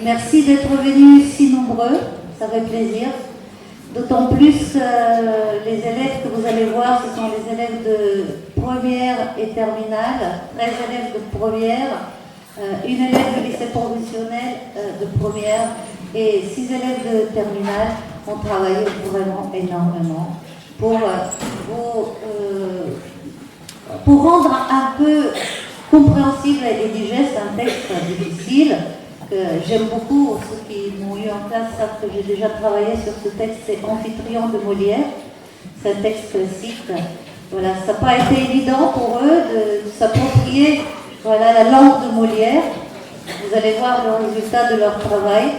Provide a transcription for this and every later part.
Merci d'être venus si nombreux, ça fait plaisir. D'autant plus les élèves que vous allez voir, ce sont les élèves de première et terminale, 13 élèves de première, une élève de lycée professionnel de première et 6 élèves de terminale ont travaillé vraiment énormément pour rendre un peu compréhensible et digeste un texte difficile. J'aime beaucoup, ceux qui m'ont eu en classe savent que j'ai déjà travaillé sur ce texte, c'est Amphitryon de Molière, c'est un texte classique. Voilà, ça n'a pas été évident pour eux de s'approprier la langue de Molière. Vous allez voir le résultat de leur travail.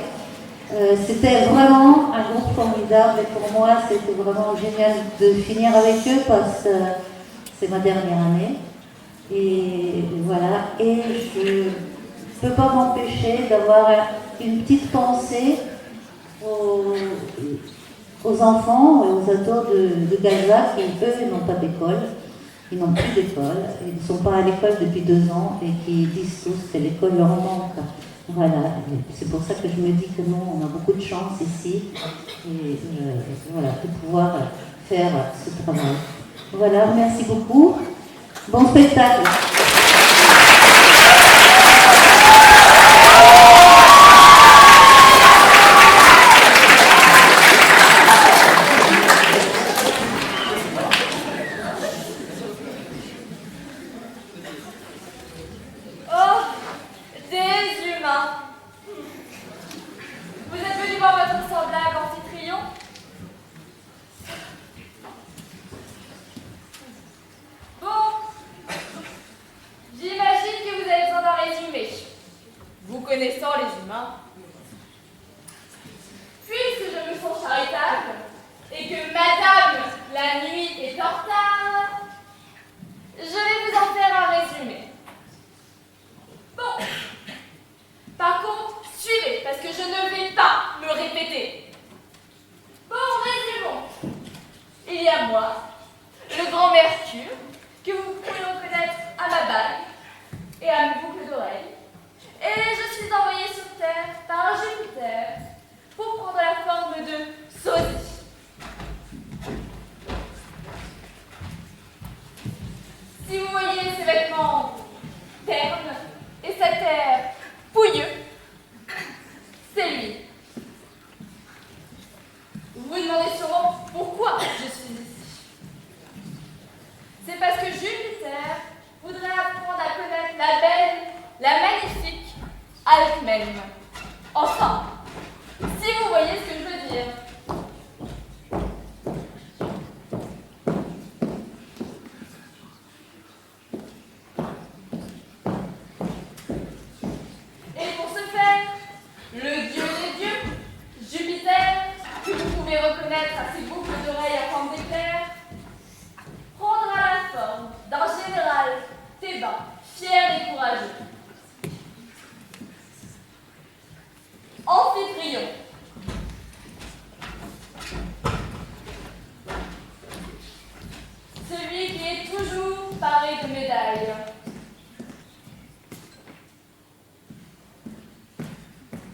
C'était vraiment un groupe formidable et pour moi c'était vraiment génial de finir avec eux parce que c'est ma dernière année. Et voilà, et je ne peux pas m'empêcher d'avoir une petite pensée aux enfants et aux ados de Gaza qui, eux, n'ont pas d'école, ils n'ont plus d'école, ils ne sont pas à l'école depuis 2 ans et qui disent tous que l'école leur manque. Voilà, c'est pour ça que je me dis que nous, on a beaucoup de chance ici et voilà, de pouvoir faire ce travail. Voilà, merci beaucoup. Bon spectacle. Connaissant les humains, puisque je me sens charitable et que madame la nuit est en retard, je vais vous en faire un résumé. Bon, par contre, suivez, parce que je ne vais pas me répéter. Bon, résumons. Il y a moi, le grand Mercure, que vous pouvez reconnaître à ma bague et à mes boucles d'oreilles. Et je suis envoyée sur Terre par Jupiter pour prendre la forme de sosie. Si vous voyez ces vêtements ternes et cet air pouilleux, c'est lui. Vous vous demandez sûrement pourquoi je suis ici. C'est parce que Jupiter voudrait apprendre à connaître la belle, la magnifique Alcmène. Enfin, si vous voyez ce que je veux dire. Et pour ce faire, le dieu des dieux, Jupiter, que vous pouvez reconnaître à ses boucles d'oreilles à forme d'éclair, prendra la forme d'un général thébain, fier et courageux. Amphitryon. Celui qui est toujours paré de médailles.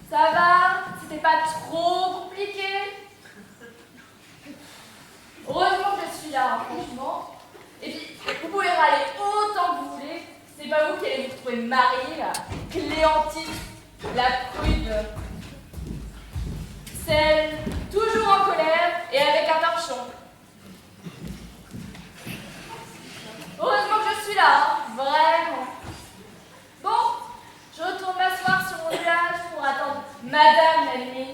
Ça va? C'était pas trop compliqué? Heureusement que je suis là, franchement. Et puis, vous pouvez râler autant que vous voulez. C'est pas vous qui allez vous trouver Marie, la Cléantine, la prude. Celle toujours en colère et avec un torchon. Heureusement que je suis là, hein, vraiment. Bon, je retourne m'asseoir sur mon nuage pour attendre madame la nuit.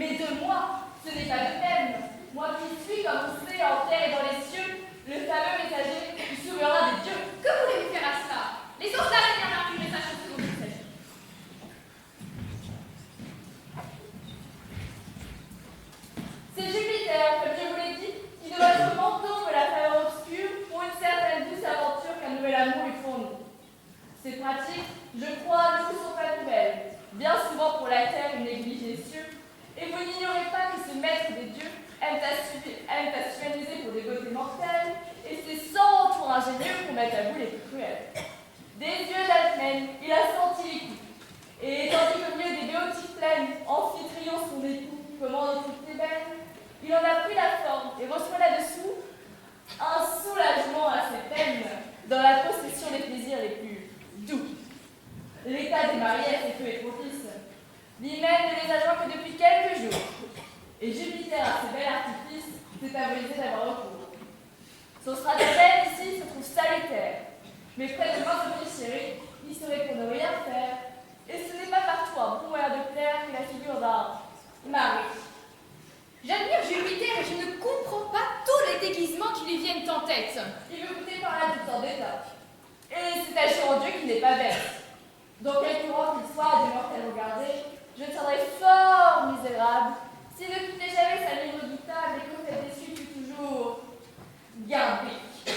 Mais de moi, ce n'est pas de même. Moi qui suis, comme vous savez, en terre et dans les cieux, le fameux messager du souverain des dieux. Que voulez-vous faire à cela? Les sorcières et bien marqué le message sur ce dont il s'agit. C'est Jupiter, comme je vous l'ai dit, qui de votre manteau de la faveur obscure pour une certaine douce aventure qu'un nouvel amour lui fournit. Ces pratiques, je crois, ne vous sont pas nouvelles. Bien souvent pour la terre, il néglige les cieux. Et vous n'ignorez pas que ce maître des dieux aime à s'humainiser pour des beautés mortelles, et c'est sans retour ingénieux qu'on mette à bout les plus cruels. Des yeux d'Alcmène, il a senti les coups. Et tandis qu'au milieu des béotiques plaines, Amphitryon son époux, commande toute Thébène, il en a pris la forme et reçoit là-dessous un soulagement à ses peines dans la possession des plaisirs les plus doux. L'état des mariés à ses feux est propice. Lui-même ne les a joints que depuis quelques jours. Et Jupiter, à ses bels artifices, s'est avoisé d'avoir recours. Son stratagème ici se trouve salutaire. Mais près de 20 chéris, il serait pour ne rien faire. Et ce n'est pas partout un bon moyen de plaire que la figure d'un mari. J'admire Jupiter et je ne comprends pas tous les déguisements qui lui viennent en tête. Il veut goûter par là tout en d'état. Et c'est agir en Dieu qui n'est pas bête. Dans quelque rang qu'il soit à des mortels regardés, je serais fort misérable s'il ne quittait jamais sa ligne redoutable et que cette déçue fût toujours guimbique.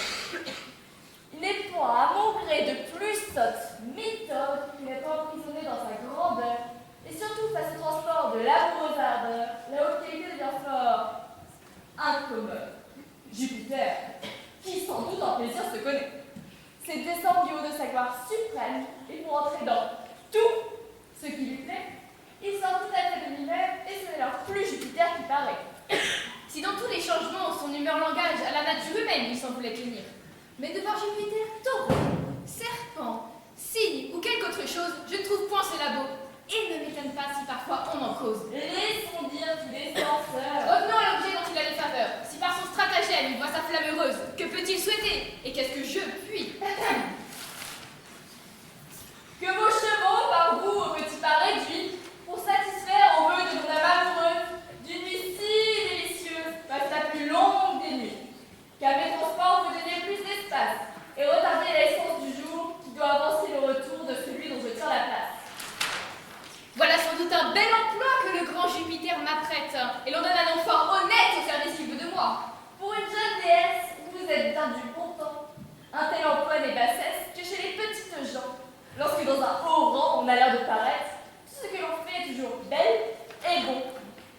Il n'est point à mon gré de plus sotte méthode qu'il n'est pas emprisonné dans sa grandeur et surtout face au transport de l'amoureuse ardeur, la haute qualité devient fort incommode. Jupiter, qui sans doute en plaisir se connaît, s'est descendu du haut de sa gloire suprême et pour entrer dans tout ce qui lui plaît, il sort tout à fait de lui-même et ce n'est alors plus Jupiter qui paraît. Si dans tous les changements, son humeur langage à la nature humaine lui semblait tenir. Mais de voir Jupiter, taureau, serpent, cygne ou quelque autre chose, je ne trouve point cela beau. Et ne m'étonne pas si parfois on en cause. Laissons dire tous les censeurs. Revenons à l'objet dont il a les faveurs. Si par son stratagème il voit sa flamme heureuse, que peut-il souhaiter? Et qu'est-ce que je puis? Que vos chevaux, par vous, au petit pas réduit, pour satisfaire aux vœux de mon âme amoureuse, d'une nuit si délicieuse, passe la plus longue des nuits. Qu'à mes transports vous donniez plus d'espace, et retarder l'essence du jour qui doit avancer le retour de celui dont je tiens la place. Voilà sans doute un bel emploi que le grand Jupiter m'apprête, et l'on donne un nom fort honnête au service qu'il veut de moi. Pour une jeune déesse, vous êtes bien du bon temps. Un tel emploi n'est bassesse que chez les petites gens. Lorsque dans un haut rang on a l'air de paraître, tout ce que l'on fait est toujours belle et bon.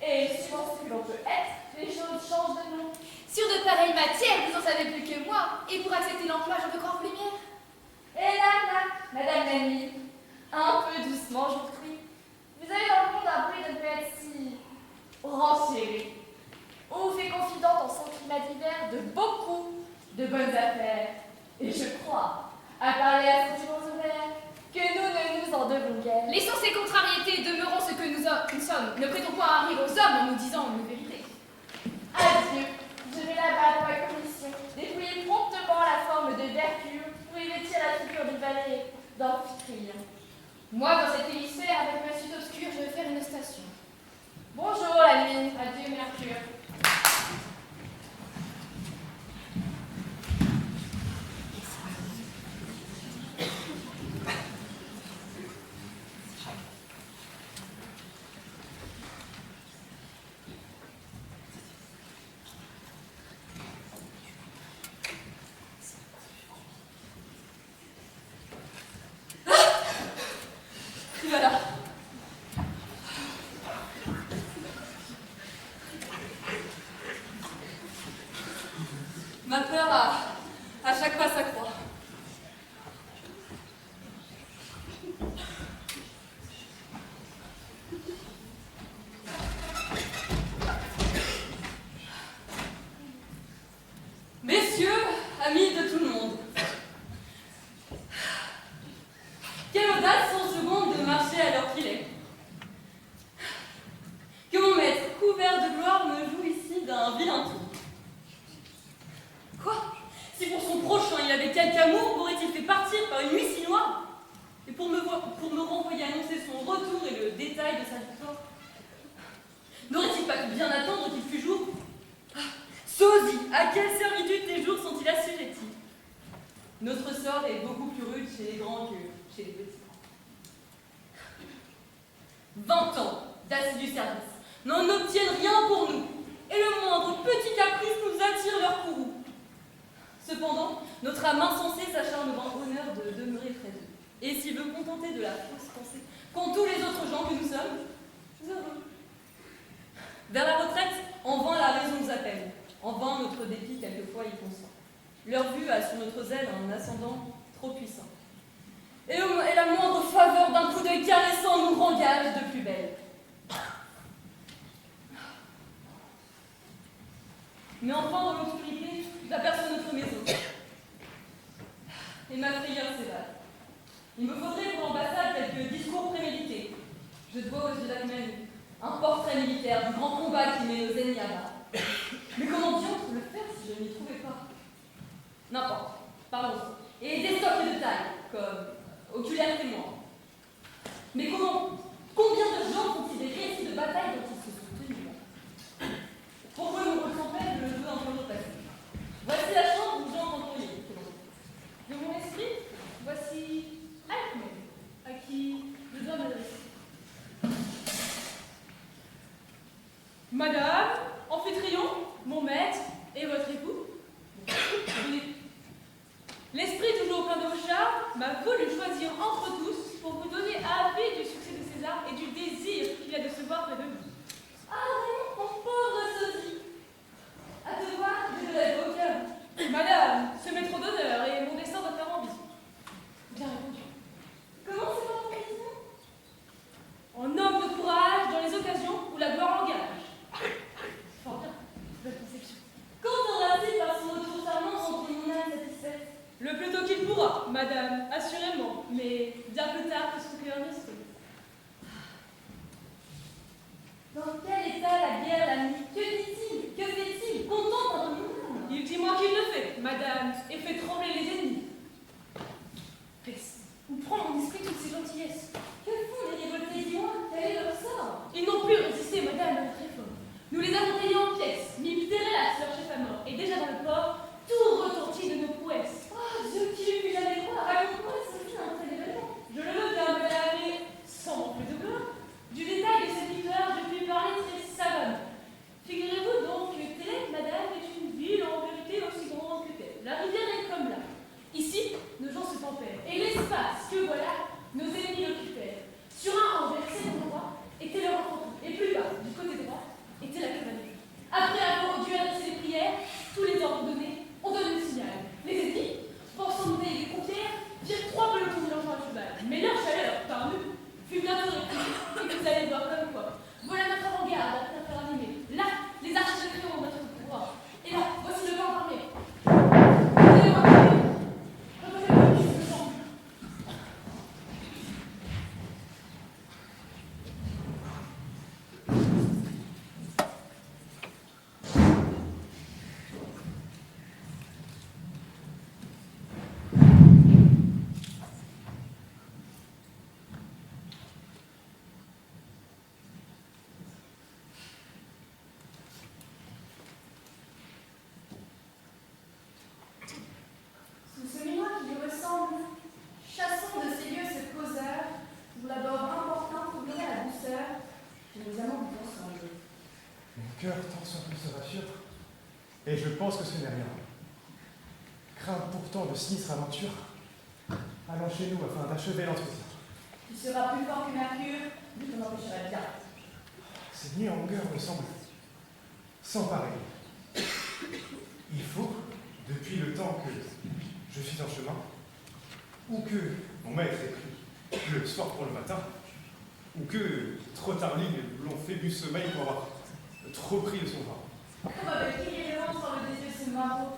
Et suivant ce que l'on peut être, les choses changent de nom. Sur de pareilles matières, vous en savez plus que moi, et pour accepter l'emploi, j'en veux croire vos lumières. Et là, madame Nani, un peu doucement, je vous prie. Vous avez dans le monde un bruit de ne pas être si renchéri. On vous fait confidente en son climat d'hiver de beaucoup de bonnes affaires. Et je crois, à parler à ce jour ouvert, que nous ne nous en devons guère. Laissons ces contrariétés, demeurons ce que nous sommes. Ne prêtons point à rire aux hommes en nous disant une vérité. Adieu, je vais là-bas pour ma commission, dépouiller promptement la forme de Mercure pour y vêtir la figure du valet d'Amphitryon. Moi, dans cet hémisphère, avec ma suite obscure, je vais faire une station. Bonjour la nuit. Adieu, Mercure. Voilà. Ma peur à chaque pas s'accroît. Messieurs, amis de tout le monde, quelle audace sans seconde de marcher à l'heure qu'il est. Que mon maître, couvert de gloire, me joue ici d'un vilain tour. Quoi? Si pour son prochain il avait quelque amour, m'aurait-il fait partir par une nuit si noire? Et pour me renvoyer annoncer son retour et le détail de sa victoire? bien attendre qu'il fût jour. Ah, sosie, à quelle servitude tes jours sont-ils assujettis? Notre sort est beaucoup plus rude chez les grands que chez les petits. 20 ans d'assidu service n'en obtiennent rien pour nous, et le moindre petit caprice nous attire leur courroux. Cependant, notre âme insensée s'acharnera en honneur de demeurer près d'eux, et s'il veut contenter de la fausse pensée qu'ont tous les autres gens que nous sommes, heureux. Vers la retraite, en vain la raison nous appelle, en vain notre dépit quelquefois y consent. Leur vue a sur notre zèle un ascendant trop puissant. Et la moindre faveur d'un coup d'œil caressant nous rengage de plus belle. Mais enfin, dans l'obscurité, j'aperçois notre maison. Et ma frayeur s'évade. Il me faudrait pour l'ambassade quelques discours prémédités. Je dois aux yeux d'Ahmed un portrait militaire du grand combat qui met nos ennemis à bas. Mais comment diantre le faire si je n'y trouvais pas? N'importe, parlons. Et des stocks de taille, comme oculaires témoins. Mais comment? Combien de gens font-ils des récits de bataille dont ils se sont tenus là? Pourquoi nous ressemblait de le jeu un peu repassé? Voici la chambre où Jean employé. De mon esprit, voici Ahmed, à qui je dois m'adresser. Madame, amphitryon, mon maître et votre époux. L'esprit toujours plein de vos charmes m'a voulu choisir entre tous pour vous donner avis du succès de César et du désir qu'il y a de se voir près de vous. Ah non, mon pauvre sosie! À te voir, je ne l'ai au cœur. Madame, ce m'est trop d'honneur et mon destin doit faire envie. Bien répondu. Comment c'est votre question? En homme de courage dans les occasions où la gloire engage. Fort bien, belle conception. Quand aura-t-il par son retour charmant rendu mon âme satisfaite? Le plus tôt qu'il pourra, madame, assurément, mais bien plus tard que son cœur n'y soit. Dans quel état la guerre l'a mis? Que dit-il? Que fait-il? Content dans mon âme? Il dit moi qu'il le fait, madame, et fait trembler les ennemis. Peste, où prend mon esprit toutes ces gentillesses? Que font les révoltés? Dis-moi, quel est leur sort? Ils n'ont pu résister, madame, à notre effort. Nous les avons payés en pièces, mis Ptérélas, leur chef à mort, et déjà dans le port, tout retentit de nos prouesses. Oh, Dieu, qui l'eût pu jamais croire? Raconte-moi, Sophie, un tel événement. Je le veux bien, madame, et sans manquer de gloire. Du détail de cette victoire, je puis parler très savamment. Figurez-vous donc que Télèque, madame, est une ville en vérité aussi grande que telle. La rivière est comme là. Ici, nos gens se tempèrent, et l'espace que voilà, nos ennemis l'occupèrent. Sur un rang vers cet endroit était leur infanterie, et plus bas, du côté droit, était la cavalerie. Après avoir dû adresser les prières, tous les ordres donnés, on donne le signal. Les ennemis, pensant mener les conquières, firent 3 pelotons mélangeant à cheval. Mais leur chaleur, par nous, fut bientôt réprimée, et vous allez voir comme quoi. Voilà notre avant-garde après notre animé. Là, les archers de Créon ont notre pouvoir. Et là, voici le camp armé. Sous ce miroir qui lui ressemble, chassons de ces lieux ce causeur, dont l'abord important troublerait la douceur que nos amants vont ensemble. Mon cœur tant soit peu se rassure, et je pense que ce n'est rien. Crainte pourtant de sinistre aventure, allons chez nous afin d'achever l'entretien. Tu seras plus fort que Mercure, mais tu m'empêcheras bien. Ces nuits en longueur me semblent sans pareil. Il faut, depuis le temps que je suis en chemin, ou que mon maître ait pris le soir pour le matin, ou que trop tardive l'ont fait du sommeil pour avoir trop pris de son vin. Comme avec irrévérence sur le désir ce marteau,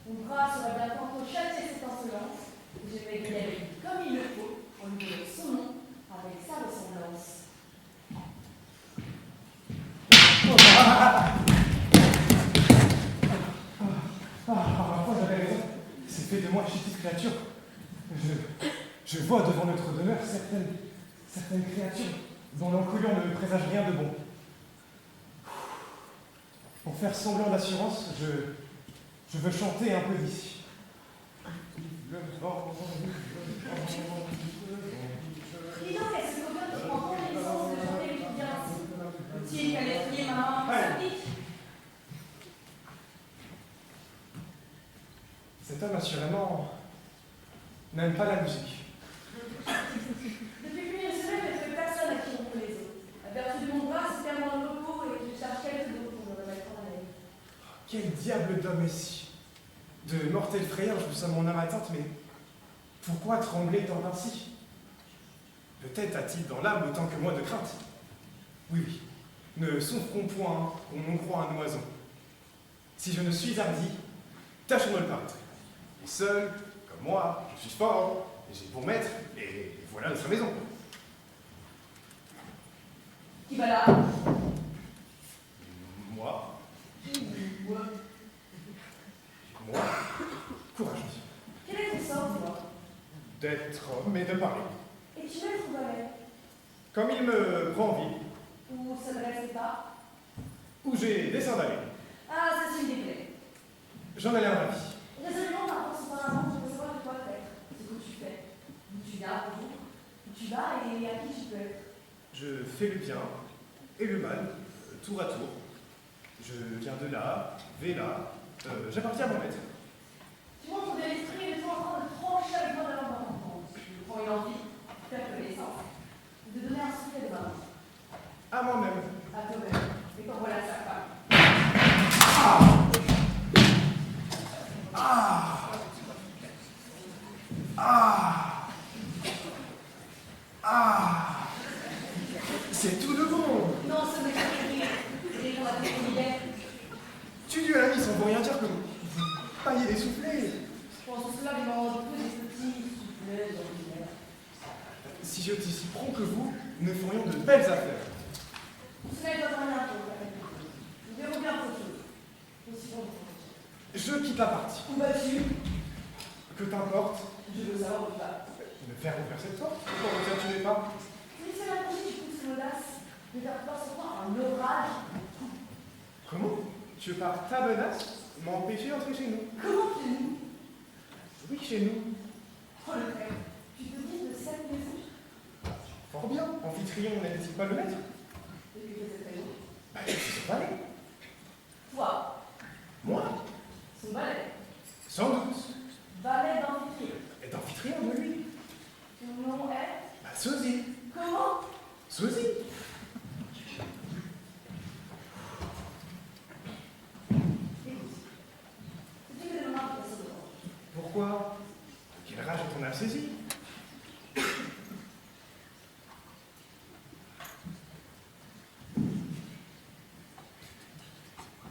mon bras sera bien tantôt châtier cette insolence, et je vais guider avec lui comme il le faut, en lui donnant son nom, avec sa ressemblance. Ma foi, j'avais raison. C'est fait de moi chétive créature. Je vois devant notre demeure certaines créatures dont l'encouillon ne me présage rien de bon. Pour faire semblant d'assurance, je veux chanter un peu d'ici. Dis donc, est-ce que quelqu'un qui prend les licences de chanter les bien ainsi? Petit calefrier, maman, ça pique. Cet homme, assurément, n'aime pas la musique. Depuis plus d'une semaine, je ne fais personne à qui on peut les os. La vertu de mon bras, c'est tellement de repos et je cherche quelques autres pour me remettre en haleine. Quel diable d'homme est-ce? De mortelle frayeur, je vous sens mon âme atteinte, mais pourquoi trembler tant ainsi? Peut-être a-t-il dans l'âme autant que moi de crainte. Oui, oui, ne souffrons point qu'on en croit un oiseau. Si je ne suis hardi, tâchons de le paraître. Et seul, comme moi, je suis fort, et j'ai pour maître, et voilà notre maison. Qui va là? Moi, courageux. Quel est ton sort, toi? D'être homme et de parler. Et tu mets ton balai? Comme il me prend envie, Ou ça ne reste pas? où j'ai des sandales. Ah, ça c'est une déplaît. J'en ai l'air ravi. Résolument, par contre, c'est pas un monde, je veux savoir de quoi faire. Ce que tu fais. Où tu viens, bonjour. Où tu vas et à qui tu peux être. Je fais le bien et le mal, tour à tour. Je viens de là, vais là, j'appartiens à mon maître. Tu montres de l'esprit et de toi en train de trancher avec moi de l'enfant. Je prends une envie, faire connaissance, de donner un soufflet de main. À moi-même. À toi-même. Et t'en voilà sa femme. Ah! Ah! Ah! C'est tout de bon! Non, ce n'est pas rire. C'est les gens à tes prières. Tu lui as mis sans vous rien dire que vous paillez des soufflets. Je pense que cela les moments de peu des petits soufflets ordinaires. Si j'étais aussi prompt que vous, nous ferions de belles affaires. Ce n'est pas rien pour le faire. Nous verrons bien autre chose. Aussi bon. Je quitte la partie. Où vas-tu? Que t'importe Je veux savoir où tu vas. de faire ouvrir cette porte? Pourquoi tu n'es pas? Si c'est la prochaine, tu pousses l'audace de faire percevoir un orage. Comment? Tu par ta menace m'empêcher d'entrer chez nous? Comment chez nous? Oui, chez nous. Oh le frère, tu te dis de cette maison? Fort bien. Amphitryon n'est-il pas le maître? Depuis que cette maison? Bah, je sais pas. Toi, Moi? son balai. Sans doute. Balai d'Amphitryon. Et d'Amphitryon de lui. Ton nom est? Bah, sosie. Comment? Sosie. Écoute, si tu me demandes de passer devant. Pourquoi? Quelle rage ton âme saisie?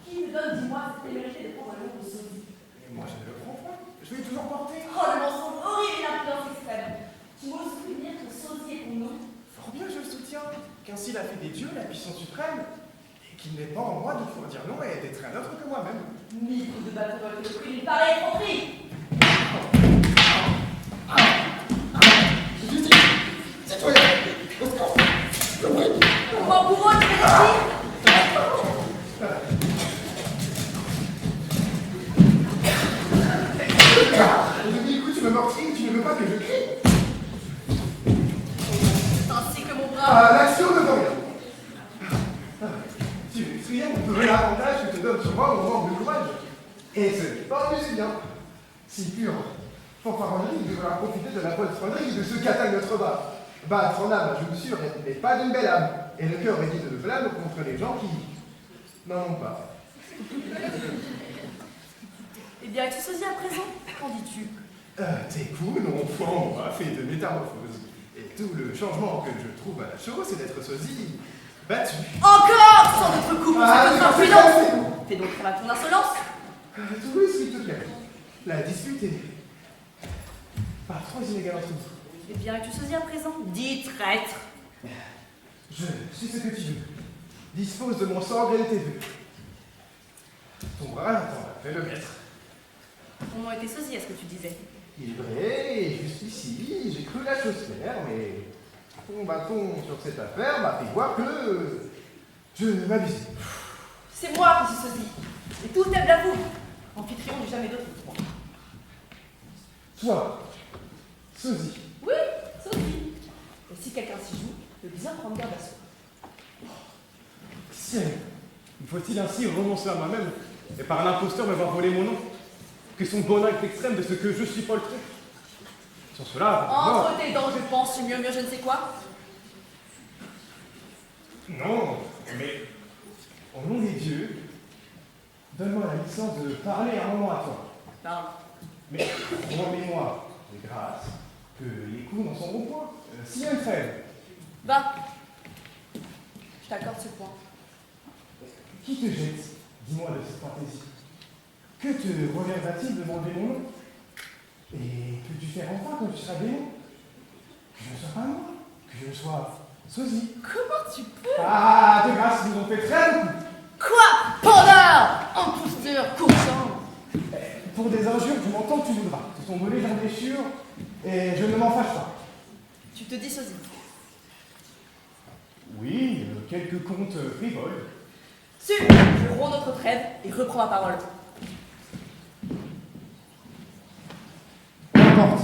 Qui me donne, dis-moi, cette témérité de prendre le nom de sosie? Mais moi, je ne le prends pas. Je vais toujours porter. Oh, le mensonge horrible et l'impudence extrême. Tu m'oses souvenir que sosie est ton nom? Fort bien, je le soutiens. Qu'ainsi l'a fait des dieux, la puissance suprême. Et qu'il n'est pas en moi de pouvoir dire non et d'être un autre que moi-même. Mille coups de bâton dans le prix, il paraît tromperie. Justice! Citoyen! Mon bourreau, tu fais des De mille coups, tu me meurtris, tu ne veux pas que je crie. ainsi que mon bras. Ah, l'action ne veut rien. Tu triomphes de l'avantage que te donne sur moi au moment de courage. Et ce n'est pas un musicien. Si pur, fanfaronnerie de vouloir profiter de la poltronnerie de ceux qui attaquent notre bas. Battre en âme, je vous sûr, n'est pas d'une belle âme. Et le cœur est dit de flamme contre les gens qui n'en ont pas. Eh bien, es-tu sosie à présent? Qu'en dis-tu? Tes coups n'ont point en moi fait de métamorphose. Et tout le changement que je trouve à la chose, c'est d'être sosie battu. Encore sans notre coup pour cette c'est impudence! c'est bon. Fais donc très mal ton insolence! Oui, s'il te plaît. La dispute est pas trop inégale entre nous. Eh bien, es-tu sosie à présent? Dis traître! Je suis ce que tu veux. Dispose de mon sang et de tes vœux. Ton bras, attends, fais le maître. Ton nom était sosie, à ce que tu disais. Il est vrai, et jusqu'ici, j'ai cru la chose faire, mais ton bâton sur cette affaire m'a fait voir que je m'abusais. C'est moi qui suis sosie. Et tout table à vous. Amphitryon n'est jamais d'autre que moi. Toi, sosie. Oui, sosie. Et si quelqu'un s'y joue, de bien prendre garde à soi. Ciel, faut-il ainsi renoncer à moi-même et par l'imposteur me voir voler mon nom? Que son bonheur est extrême de ce que je suis poltré. Sur cela, Entre tes dents, je pense, tu murmures je ne sais quoi. non, mais au nom des dieux, donne-moi la licence de parler un moment à toi. Parle. Mais promets-moi, de grâce, que les coups n'en seront point. S'il y a une trêve, Va. Je t'accorde ce point. qui te jette, dis-moi, de cette fantaisie? Que te reviendra-t-il de m'enlever mon nom? Et peux-tu faire enfin quand tu seras démon? Que je ne sois pas moi, que je ne sois sosie. Comment tu peux? Ah, de grâce, ils nous ont fait très beaucoup. Quoi? Pandore! Imposteur, courant. Pour des injures, tu m'entends que tu voudras. Ce sont volés leurs blessures, et je ne m'en fâche pas. Tu te dis sosie. Oui, quelques contes frivoles. Sûr, je romps notre trêve et reprends ma parole. N'importe.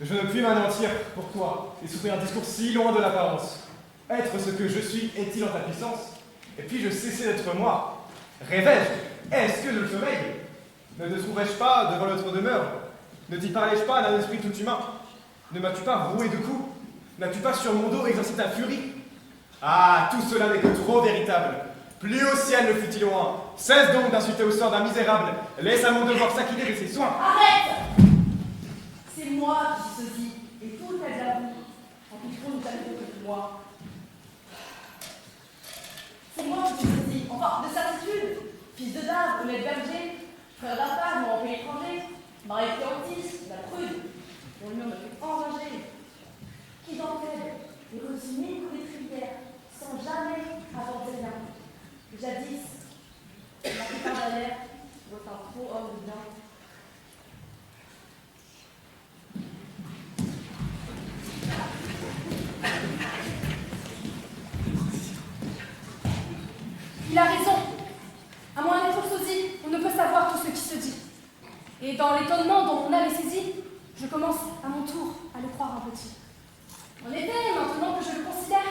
Je ne puis m'anéantir pour toi et souffrir un discours si loin de l'apparence. Être ce que je suis est-il en ta puissance? Et puis-je cesser d'être moi? Rêvais-je? Est-ce que le sommeil? Ne te trouverais-je pas devant notre demeure? Ne t'y parlais-je pas d'un esprit tout humain? Ne m'as-tu pas roué de coups? N'as-tu pas sur mon dos exercé ta furie? Ah, tout cela n'est que trop véritable. Plus au ciel le fut-il loin. Cesse donc d'insulter au sort d'un misérable. Laisse à mon devoir s'acquitter de ses soins. Arrête! C'est moi qui suis sosie, et tout est à vous. Amphitryon n'est jamais d'autre que moi. C'est moi qui suis sosie, enfin, de certitude. Fils de dame, honnête berger, frère d'un femme ou en pays étranger, marié Cléantis, la prude, mon lion me fait enrager. Qui d'entre-elles est reçu mille coups d'étrivière, sans jamais avancer rien. Jadis, la plupart d'alerte, votre un trop homme de bien. Il a raison. À moins d'être sosie, on ne peut savoir tout ce qui se dit. Et dans l'étonnement dont on a les saisi, je commence à mon tour à le croire un petit. En effet, maintenant que je le considère,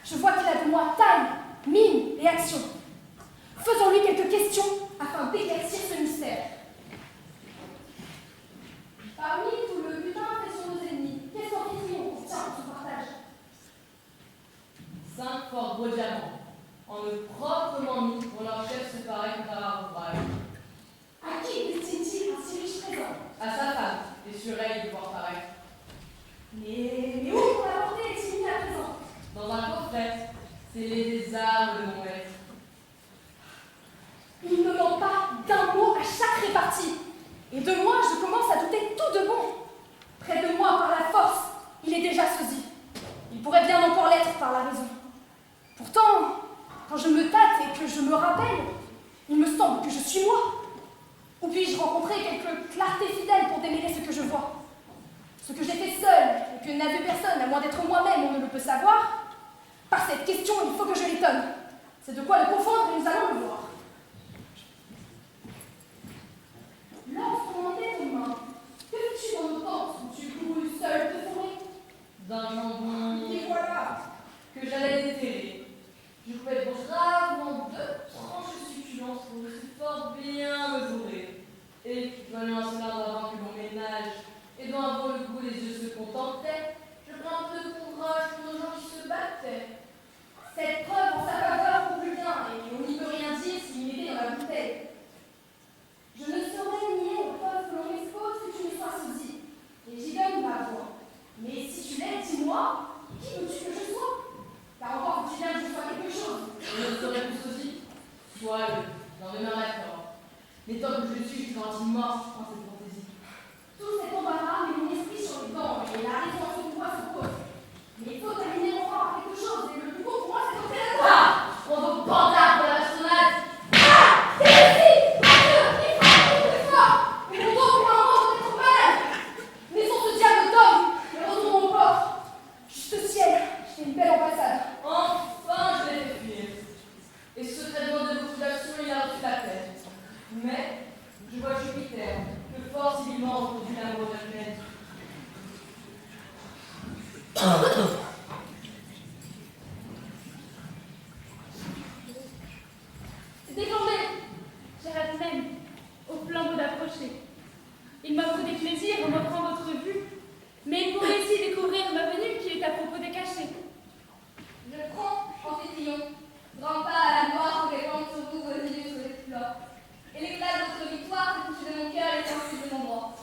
je vois qu'il a de moi taille, mine et action. Faisons-lui quelques questions afin d'éclaircir ce mystère. Parmi tout le butin fait sur nos ennemis, qu'est-ce qu'Amphitryon contient pour ce partage? 5 fort gros diamants, en eux proprement mis, dont leur chef se paraît contre un ouvrage. À qui destine-t-il un si riche trésor? À sa femme, et sur elle il porte pareil. Mais où pour la portée est-il mis à présent? Dans un coffret, scellé des armes de mon maître. Il ne manque pas d'un mot à chaque répartie. Et de moi, je commence à douter tout de bon. Près de moi, par la force, il est déjà sosie. Il pourrait bien encore l'être par la raison. Pourtant, quand je me tâte et que je me rappelle, il me semble que je suis moi. Ou puis-je rencontrer quelque clarté fidèle pour démêler ce que je vois? Ce que j'ai fait seul et que n'a vu personne, à moins d'être moi-même, on ne le peut savoir. Par cette question, il faut que je l'étonne. C'est de quoi le confondre et nous allons le voir. Lorsqu'on mettait tes mains, que fais-tu dans nos tentes où tu courus seul te fourrer? D'un jambon Et voilà. que j'allais déterrer. Je coupais bravement 2 tranches succulentes pour me fort bien mesurer. Et, venant un cela avant que l'on ménage, et dont avant le goût les yeux se contentaient, je prends un peu de courage pour nos gens qui se battaient. Cette preuve en sa faveur conclut bien, et on n'y peut rien dire s'il mettait dans la bouteille. Je ne saurais nier aux preuves que l'on m'expose que tu ne sois sosie, et j'y donne ma voix. Mais si tu l'es, dis-moi, qui veux-tu que je sois? Car encore faut-il bien que je sois quelque chose. Je ne serai plus aussi. Sois-le, dans mes mains d'accord. Mais tant que je suis garantie morte en cette fantaisie. Tout cet embarras met mon esprit sur les dents, et la raison à son poids se pose. Mais il faut terminer mon corps par quelque chose, et le plus beau pour moi, c'est d'entrer la Ah! Prends vos bandards de la bastonnade! Ah! C'est ici! Il frappe plus fort! Et mon dos pour un moment d'être malade! Laissons ce diable d'homme, et retournons au port. Juste ciel, j'ai une belle ambassade. Enfin, je l'ai fait fuir. Et secrètement de beaucoup d'actions chère Athènes, au flambeau d'approcher. Il m'offre des plaisirs en m'offrant votre vue, mais il pourrait aussi découvrir ma venue qui est à propos de cacher. Je prends Amphitryon, grand pas à la gloire pour répandre sur vous vos yeux sur les fleurs. Et l'éclat de votre victoire fait toucher de mon cœur les sensibles de mon droit.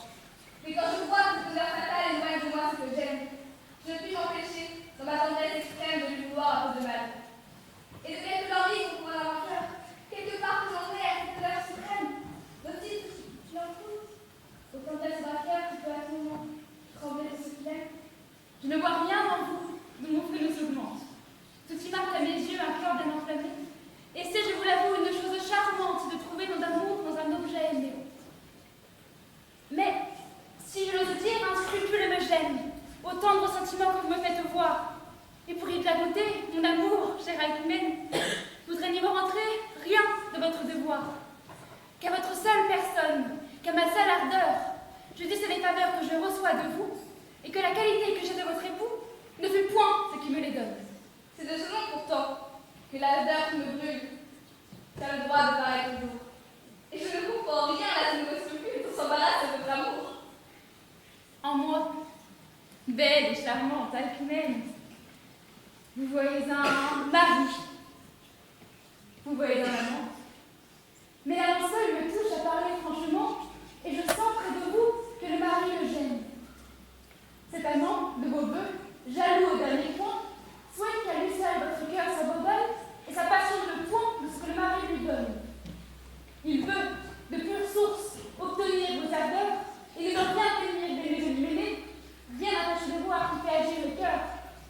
Mais quand je vois que ce bonheur fatal éloigne de moi ce que j'aime, je ne puis m'empêcher, dans ma tendresse extrême, de lui vouloir un peu de mal. Et de quelque envie qu'on pourra dans mon cœur, quelque part que j'en ai à cette heure suprême, aussi, tu l'en fous. Aux tendresses braqueurs qui peut à tout moment trembler de ce qu'il aime. Je ne vois rien en vous, dont mon feu s'augmente. Ceci marque à mes yeux un cœur bien enflammé. Et c'est, je vous l'avoue, une chose charmante de trouver dans l'amour dans un objet aimé. Mais, si je l'ose dire, un scrupule me gêne, au tendre sentiment que vous me faites voir. Et pour y plagoter, mon amour, chère Alcmène, voudrait n'y voir entrer rien de votre devoir. Qu'à votre seule personne, qu'à ma seule ardeur, je dise les faveurs que je reçois de vous, et que la qualité que j'ai de votre époux ne fait point ce qui me les donne. C'est de ce nom pourtant que l'ardeur qui me brûle, tu as le droit de paraître toujours. Et je ne comprends rien à ce nouveau scrupule pour s'embarrasser de votre amour. En moi, belle et charmante Alcmène, vous voyez un mari, vous voyez un amant. Mais l'amant seul me touche à parler franchement, et je sens près de vous que le mari le gêne. Cet amant, de vos voeux, jaloux au dernier point, souhaite qu'à lui seul votre cœur s'abandonne et sa passion le point de ce que le mari lui donne. Il veut, de pure source, obtenir vos ardeurs et de n'en rien tenir des maisons mêlées, bien attaché de voir qui fait agir le cœur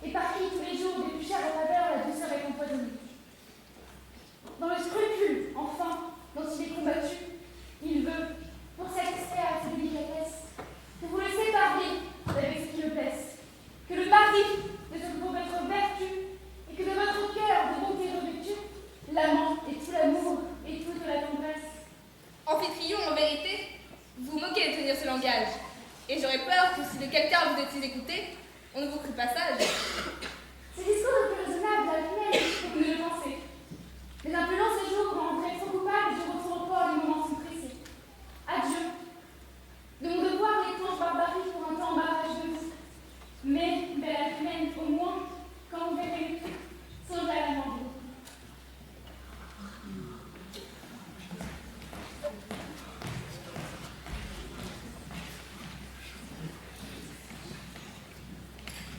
et par qui tous les jours des plus chères faveurs la douceur est empoisonnée. Dans le scrupule, enfin, dont il est combattu, il veut, pour satisfaire à ses délicatesses, que vous le sépariez avec ce qui le blesse, que le mari de ce que pour votre vertu, et que de votre cœur de bonté revêtu, l'amant et tout l'amour et toute la tendresse. Amphitryon, en vérité, vous moquez de tenir ce langage. Et j'aurais peur que si de quelqu'un vous étiez écouté, on ne vous crût pas sage. Ces discours le plus raisonnable à lui-même que vous ne le pensez. Mais un plus long séjour pour rentrer trop coupable, je retourne encore les moments sont pressés. Adieu. De mon devoir, l'étrange barbarie pour un temps en barrage de vous. Mais, belle Alcmène, au moins, quand vous verrez, songez à la mort.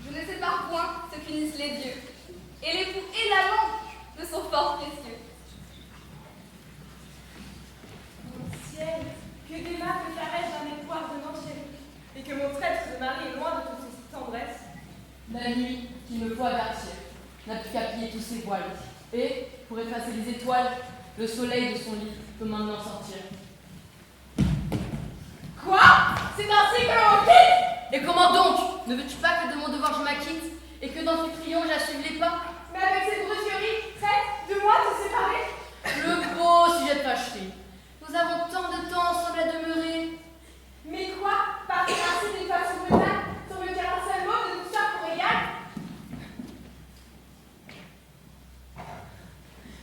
Je ne sépare point ce qu'unissent les dieux. Et l'époux et l'amant me sont fort précieux. Mon ciel, que des mains me caressent d'un espoir de mon chéri, et que mon traître de mari est loin de toute cette tendresse. La nuit, qui me faut avertir, n'a plus qu'à plier tous ses voiles. Et, pour effacer les étoiles, le soleil de son lit peut maintenant sortir. Quoi? C'est ainsi que l'on quitte? Et comment donc? Ne veux-tu pas que de mon devoir je m'acquitte, et que dans tes triomphes j'achève les pas? Mais avec cette brusquerie, traite de moi de séparer? Le beau sujet de fâcherie. Nous avons tant de temps ensemble à demeurer. Mais quoi? Partir ainsi d'une façon brutale, sans me dire un seul mot de douceur pour égal?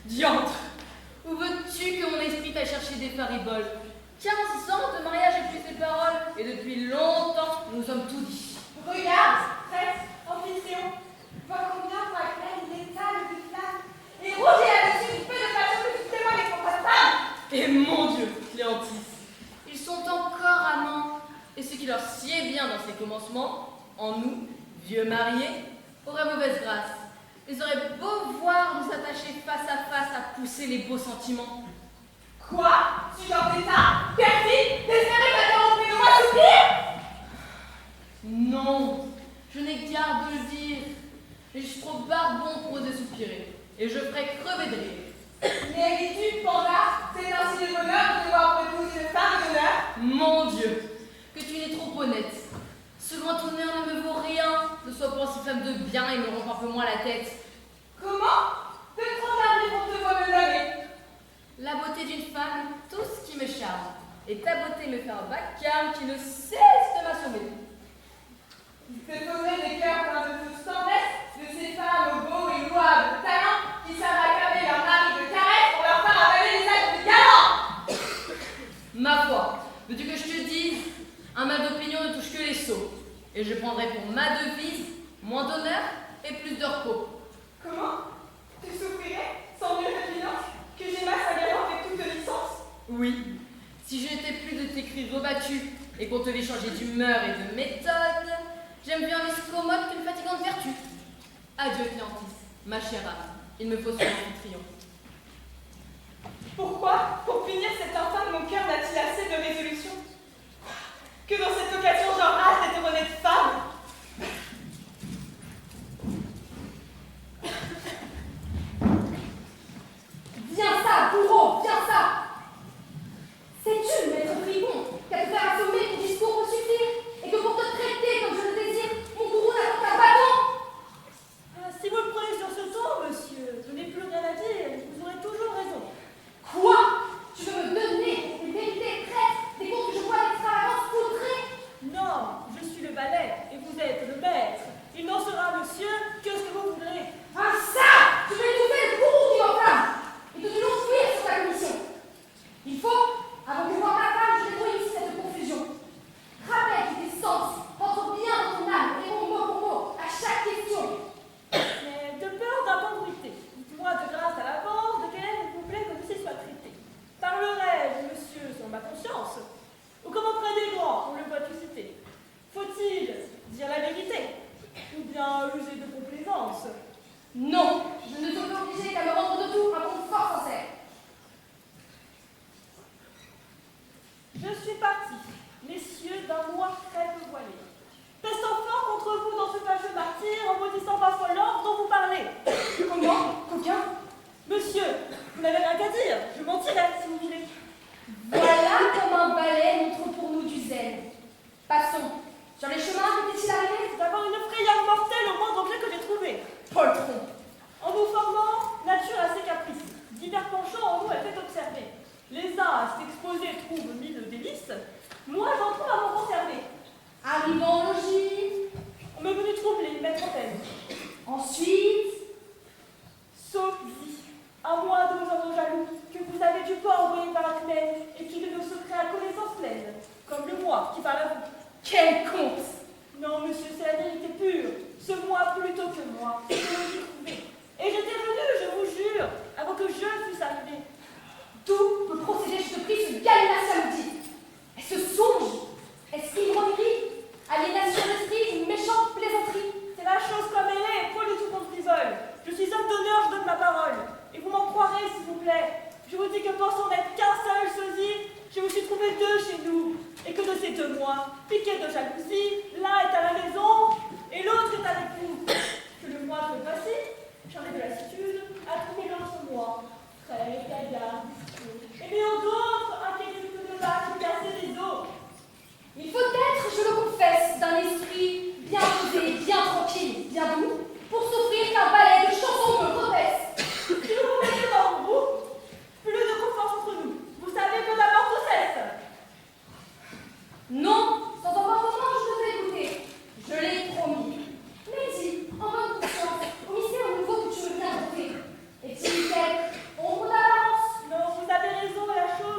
Diantre! Où veux-tu que mon esprit t'aille chercher des fariboles? 15 ans de mariage et plus des paroles, et depuis longtemps nous sommes tout dit. Regarde, traite, Amphitryon, vois combien pour Alcmène il étale de flamme, et rougit là-dessus du peu de passion que tu témoignes contre ta femme. Et mon Dieu, Cléantis, ils sont encore amants, et ce qui leur sied bien dans ces commencements, en nous, vieux mariés, aurait mauvaise grâce. Ils auraient beau voir nous attacher face à pousser les beaux sentiments. Quoi? Tu en état, perfide, d'espérer m'interrompre de moi soupir? Non, je n'ai garde de le dire, mais je suis trop barbon pour oser soupirer, et je ferai crever de rire. Mérites-tu, Panda, c'est ainsi le bonheur de devoir épouser une femme d'honneur? Mon Dieu, que tu n'es trop honnête. Ce grand honneur ne me vaut rien, ne sois pas si femme de bien et me rompe un peu moins la tête. Comment? De trop tarder pour te voir me nommer. La beauté d'une femme, tout ce qui me charme, et ta beauté me fait un vacarme qui ne cesse de m'assommer. C'est poser des cœurs pleins de toute tendresse de ces femmes aux beaux et louables talents qui savent acclamer leur mari de caresses pour leur faire avaler les actes de galant. Et je prendrai pour ma devise moins d'honneur et plus de repos. Comment? Tu souffrirais, sans mieux répugnance, que j'aimasse un galant avec toute licence? Oui, si je n'étais plus de tes cris rebattus et qu'on te vit changer d'humeur et de méthode, j'aime bien les commode qu'une fatigante vertu. Adieu, Cléantisse, ma chère âme, il me faut son amphitryon. Pourquoi, pour punir cet infâme, mon cœur n'a-t-il assez de résolution? Que dans cette occasion j'embrasse cette honnête femme? Viens ça, bourreau, viens ça! Sais-tu, maître fripon, qu'à te faire assommer ton discours pour suffire, et que pour te traiter comme je le désire, mon gourou n'a qu'un bâton? Si vous le prenez sur ce ton, monsieur, je n'ai plus rien à dire, vous aurez toujours raison. Quoi? Tu veux me donner pour tes vérités traîtres des comptes que je vois l'extravagance outrée? Non, je suis le valet et vous êtes le maître. Il n'en sera, monsieur, que ce que vous voudrez. Ah ça! Je vais étouffer le gourou qui m'enflamme et te fuir sur ta commission. Il faut, avant que voir ma femme, je débrouille ici cette confusion. Rappelle que tes sens rentrent bien dans ton âme et mon mot pour mot à chaque question. Mais de peur d'incongruité, dites-moi de grâce à l'avance de quelle aide il vous plaît que ceci soit traité. Parlerai-je, monsieur, sur ma conscience, ou comme auprès des grands, on le voit tout citer? Faut-il dire la vérité, ou bien user de complaisance? Non, je ne te peux obliger qu'à me rendre de tout un compte fort sincère. Je suis parti, messieurs, d'un moi très peu voilé, pestant fort contre vous dans ce fâcheux martyr, en maudissant parfois l'ordre dont vous parlez. Comment? Coquin? Monsieur, vous n'avez rien qu'à dire, je mentirais si vous voulez. Voilà comme un balai montre pour nous du zèle. Passons. Sur les chemins, qu'est-il arrivé? D'avoir une frayeur mortelle au moindre objet que j'ai trouvé. Poltron. En nous formant, nature a ses caprices. Divers penchants en nous elle fait observer. Les uns à s'exposer trouvent mille délices. Moi, j'en trouve à m'en conserver. Arrivant au logis. On m'est venu troubler, mettre en peine. Ensuite. Sophie, à moi de vos hommes jaloux, que vous avez du pas envoyé par Acmène et qui de nos secrets à connaissance pleine, comme le moi qui parle à vous. Quel compte! Non, monsieur, c'est la vérité pure. Ce moi plutôt que moi, je l'ai trouvé. Et j'étais venu, je vous jure, avant que je fusse arrivé. D'où peut procéder, je te prie, ce galinas samedi? Est-ce songe? Est-ce ivrognerie? Aliénation d'esprit ou méchante plaisanterie? C'est la chose comme elle est, point du tout qu'on frivole. Je suis homme d'honneur, je donne ma parole. Et vous m'en croirez, s'il vous plaît. Je vous dis que pensant n'être qu'un seul sosie, je me suis trouvé deux chez nous. Et que de ces deux mois, piqués de jalousie, l'un est à la maison et l'autre est avec vous. Que le mois soit passé, j'en ai de lassitude à trouver l'autre mois. Frais, gaillard, discret. Et bien d'autres, inquiétude de vaches, percer les eaux. Il faut être, je le confesse, d'un esprit bien posé, bien tranquille, bien doux, pour souffrir qu'un balai de chansons me repaisse. Si vous vous mettez dans vous, plus de confiance entre nous. Vous savez que la porte cesse. Non, sans emportement, je devais écouter. Je l'ai promis. Mais dis, en bonne conscience, au mystère nouveau que tu me viens d'ouvrir, est-il quelque ombre d'avance? Non, vous avez raison, la chose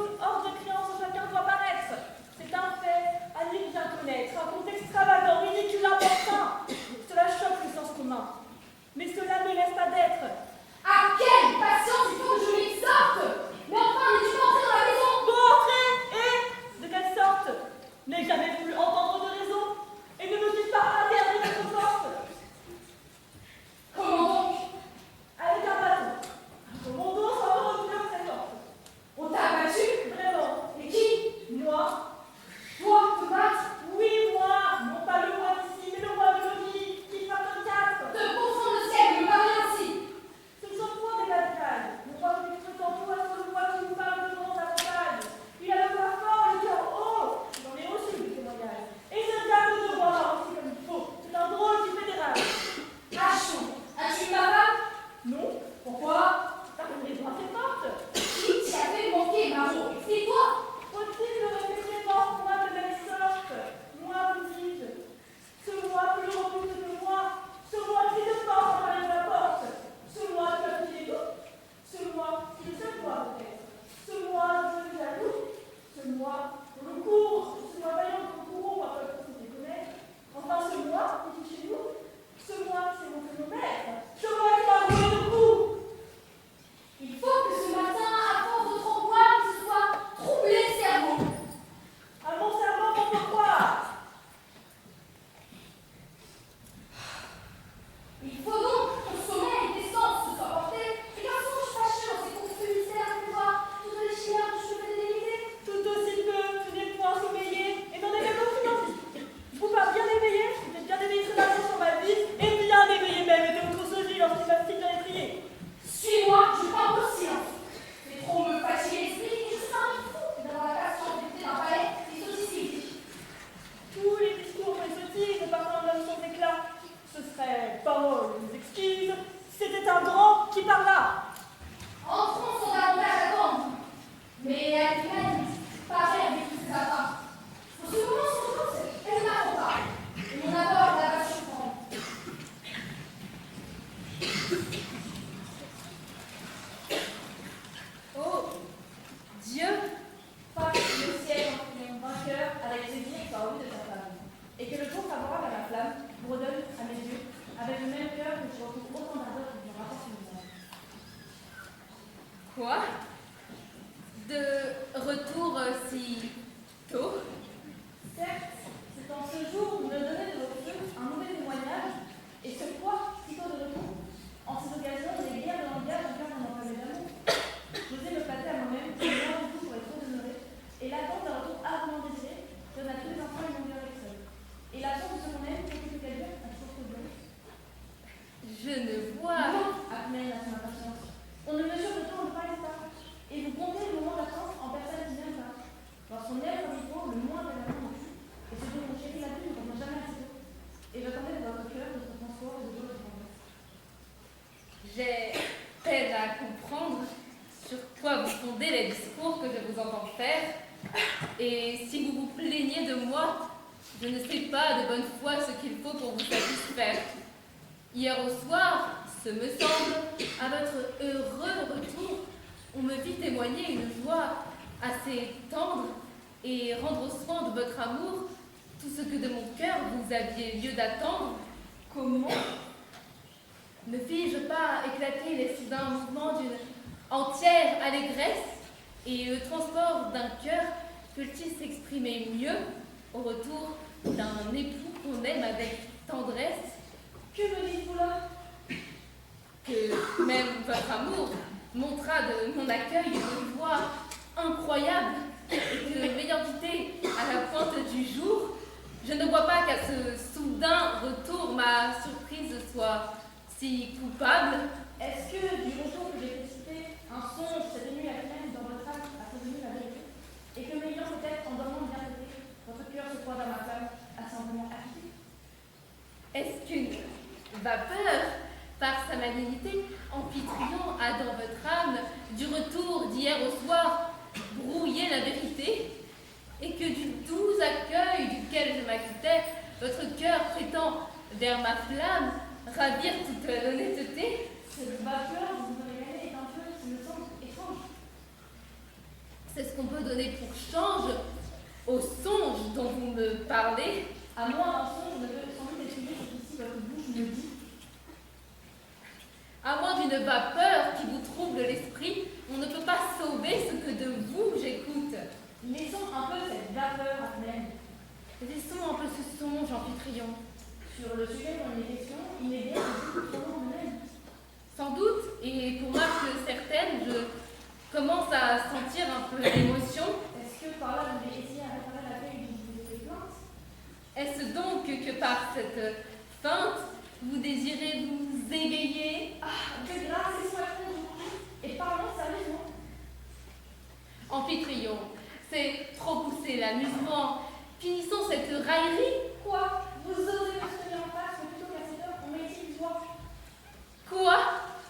entendez les discours que je vous entends faire, et si vous vous plaignez de moi, je ne sais pas de bonne foi ce qu'il faut pour vous satisfaire. Hier au soir, ce me semble, à votre heureux retour, on me vit témoigner une joie assez tendre et rendre au soin de votre amour tout ce que de mon cœur vous aviez lieu d'attendre. Comment? Ne fis-je pas éclater les soudains mouvements d'une entière allégresse et le transport d'un cœur peut-il s'exprimer mieux au retour d'un époux qu'on aime avec tendresse? Que me dites-vous là? Que même votre amour montra de mon accueil une joie incroyable et que m'ayant quitté à la pointe du jour, je ne vois pas qu'à ce soudain retour ma surprise soit si coupable. Est-ce que du retour que j'ai précipité, un songe s'est tenu à même dans votre âme a prévenu la vérité, et que m'ayant peut-être en dormant bien côté, votre cœur se croit dans ma femme, a simplement acquitté? Est-ce qu'une vapeur, par sa malignité, Amphitryon a dans votre âme, du retour d'hier au soir, brouillé la vérité, et que du doux accueil duquel je m'acquittais, votre cœur prétend vers ma flamme ravir toute l'honnêteté? Cette vapeur dont vous me révélez est un peu qui me semble étrange. C'est ce qu'on peut donner pour change au songe dont vous me parlez. À moins d'un songe ne peut sans doute exprimer ce qu'ici votre bouche me dit. À moins d'une vapeur qui vous trouble l'esprit, on ne peut pas sauver ce que de vous j'écoute. Laissons un peu cette vapeur à même. Laissons un peu ce songe, Amphitryon. Sur le sujet dont il est question, il est bien que vous même. Sans doute, et pour moi que certaine, je commence à sentir un peu d'émotion. Est-ce que par là vous voulez essayer à réparer la veille dont vous étiez plainte? Est-ce donc que par cette feinte, vous désirez vous égayer? Ah, de grâce, laissons répondre et parlons sérieusement. Amphitryon, c'est trop pousser l'amusement. Finissons cette raillerie. Quoi? Vous osez me tenir en face, mais plutôt qu'à cette heure, on m'a dit toi. Quoi?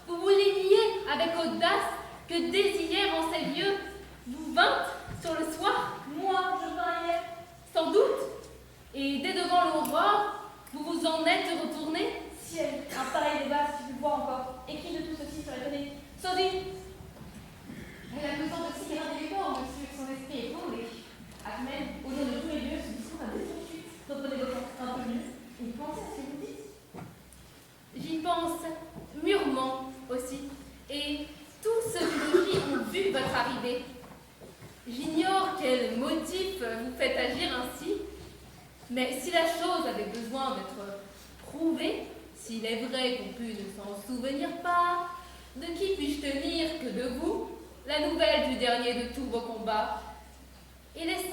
Vous voulez nier avec audace que dès hier en ces lieux, vous vîntes sur le soir? Moi, je vins hier. Sans doute. Et dès devant l'aurore, vous vous en êtes retourné? Ciel, un pareil débat, si tu le vois encore. Et qui de tout ceci serait étonné? Saudi! Elle a besoin de si graver l'effort, monsieur, son esprit est tombé. Ahmed, au nom de tous les lieux, ce discours a définitif. Reprenez votre un peu mieux et pensez à ce que vous dites. J'y pense mûrement aussi. Et tous ceux du logis ont vu votre arrivée. J'ignore quel motif vous fait agir ainsi, mais si la chose avait besoin d'être prouvée, s'il est vrai qu'on pût ne s'en souvenir pas, de qui puis-je tenir que de vous, la nouvelle du dernier de tous vos combats? Et les 5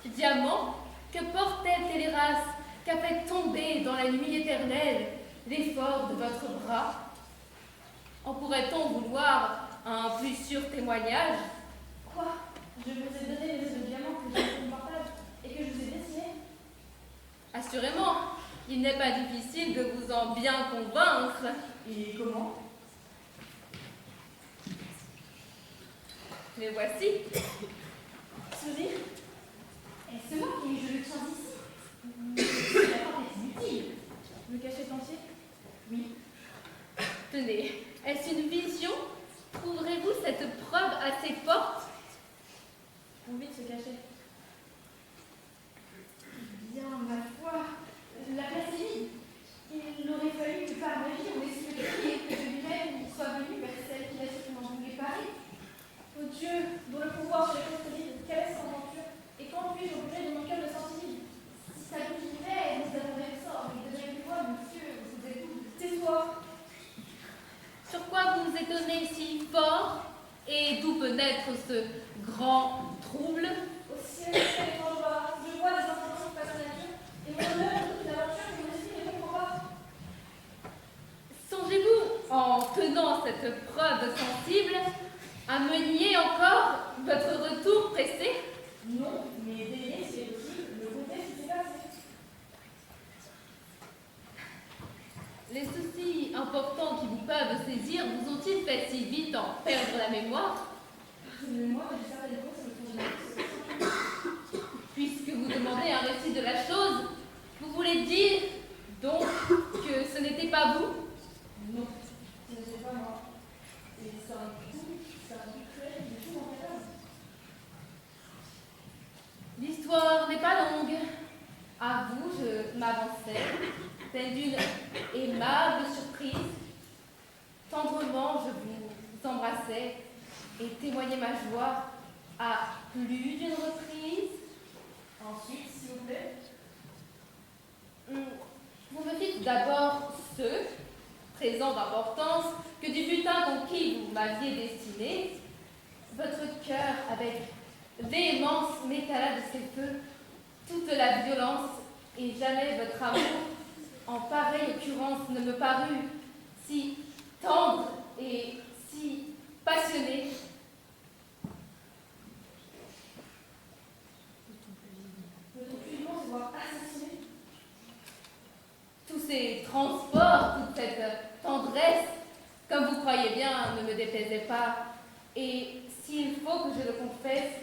diamants que portait Téléras, qu'a fait tomber dans la nuit éternelle l'effort de votre bras? En pourrait-on vouloir un plus sûr témoignage? Quoi? Je vous ai donné les œufs de diamants que j'ai fait partage et que je vous ai dessinés. Assurément, il n'est pas difficile de vous en bien convaincre. Et comment? Les voici. Suzy? Est-ce moi qui je le tiens ici? La porte est inutile. Le cachet entier? Oui. Tenez, est-ce une vision? Trouverez-vous cette preuve assez forte? Où vite ce cachet? Bien, ma foi, la place est vide. Il aurait fallu que par magie on ait su le cri et que de lui-même il soit venu vers celle qui a sûrement voulu parler. Ô Dieu, dont le pouvoir sur les choses vides, quelle est son aventure? Et quand puis-je obtenir de mon cœur de sentir vide? Si ça vous dirait, nous avons même sort, mais de même voix, monsieur, vous êtes vous. Tais-toi! Sur quoi vous vous étonnez si fort? Et d'où peut naître ce grand trouble? Au ciel, quelle étrange joie! Je vois des intentions face à la nature, et mon honneur est toute une aventure que mon esprit ne comprend pas. Songez-vous, en tenant cette preuve sensible, à me nier encore votre retour pressé? Non, mais daignez, si c'est possible, me conter ce qui s'est passé. Les soucis importants qui vous peuvent saisir vous ont-ils fait si vite en perdre la mémoire? moi que je certaines courses sur le tour. Puisque vous demandez un récit de la chose, vous voulez dire donc que ce n'était pas vous? Non, ce n'était pas moi. Et c'est un coup cruel de tout mon cadavre. L'histoire n'est pas longue. À vous, je m'avançais, telle d'une aimable surprise. Tendrement, je vous embrassais et témoignais ma joie à plus d'une reprise. Ensuite, s'il vous plaît. Vous me dites d'abord ce, présent d'importance, que du butin conquis vous m'aviez destiné, votre cœur avec véhémence m'étala de ses feux toute la violence, et jamais votre amour, en pareille occurrence, ne me parut si tendre et si passionné. Votre puissance se voir assassiné. Tous ces transports, toute cette tendresse, comme vous croyez bien, ne me déplaisaient pas. Et s'il faut que je le confesse,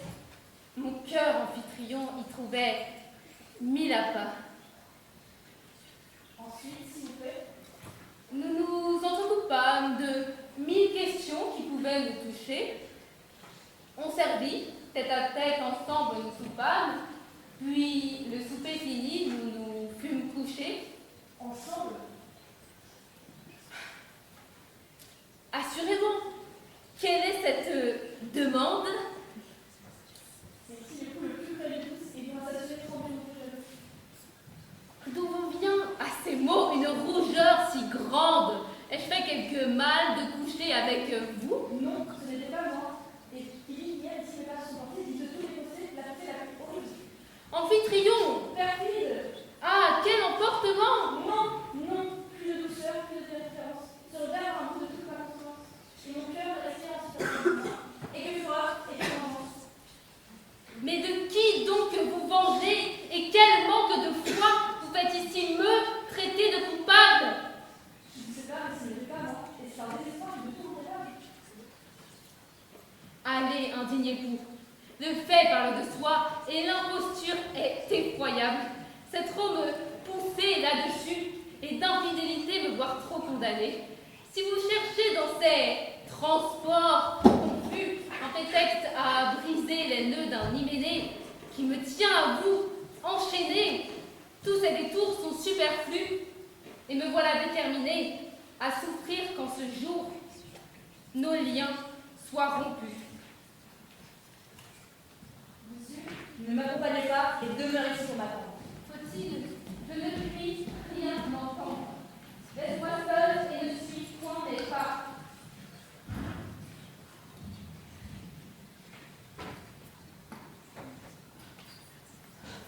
mon cœur amphitryon y trouvait mille appâts. Ensuite, s'il vous plaît. Nous nous entrecoupâmes de 1000 questions qui pouvaient nous toucher. On servit, tête à tête, ensemble, nous soupâmes. Puis, le souper fini, nous nous fûmes couchés. Ensemble. Assurément, quelle est cette demande? C'est si le coup le plus près de tous et vous m'assassinez trembler mon jaloux. D'où vous vient à ces mots une rougeur si grande? Ai-je fait quelque mal de coucher avec vous? Non, ce n'était pas moi. Et il y a ici les personnes sont portées, dites de tous les procès, la fait la plus horrible. Amphitryon! Perfide. Ah, quel emportement! Non, plus de douceur, plus de référence. Se regarde un bout de toute ma conscience. Et mon cœur restait en situation. Et que fera, et que vengeance. Mais de qui donc vous vengez? Et quel manque de foi vous faites ici me traiter de coupable? Je ne sais pas, mais ce n'était pas moi. Et c'est un désespoir de tout mon cadavre. Allez, indigné vous. Le fait parle de soi et l'imposture est effroyable. C'est trop me pousser là-dessus et d'infidélité me voir trop condamné. Si vous cherchez dans ces transports confus un prétexte à briser les nœuds d'un hyménée qui me tient à vous, enchaîné, tous ces détours sont superflus et me voilà déterminé à souffrir quand ce jour nos liens soient rompus. Ne m'accompagnez pas et demeurez ici pour m'attendre. Faut-il, je ne puis rien m'entendre. Laisse-moi seule et ne suis point mes pas.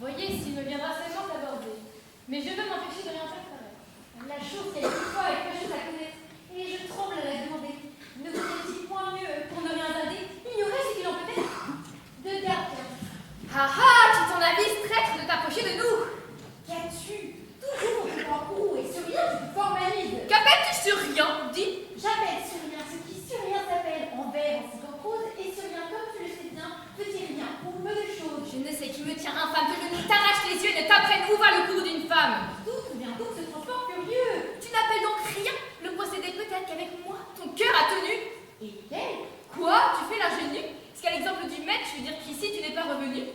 Voyez s'il me viendra seulement d'aborder. Mais je veux m'empêcher de rien faire pareil. La chose quelquefois est fâcheuse à connaître, et je tremble à la demander. Ne vous est-il point mieux, pour ne rien garder, ignorer ce qu'il en peut être? De garde. Ah ah, tu t'en avises, traître, de t'approcher de nous. Qu'as-tu? Toujours en courroux, et sur rien tu te formalises. Qu'appelles-tu sur rien? Dis. J'appelle sur rien ce qui sur rien s'appelle en vers, en prose, et sur rien, comme tu le sais bien, petit rien, pour peu de choses. Je ne sais qui me tient infâme, que je ne t'arrache les yeux et ne t'apprenne où va le cours d'une femme. D'où vient donc ce transport furieux? Tu n'appelles donc rien le procédé peut-être qu'avec moi, ton cœur a tenu. Et quel? Quoi? Tu fais l'ingénu? Est-ce qu'à l'exemple du maître, je veux dire qu'ici tu n'es pas revenu?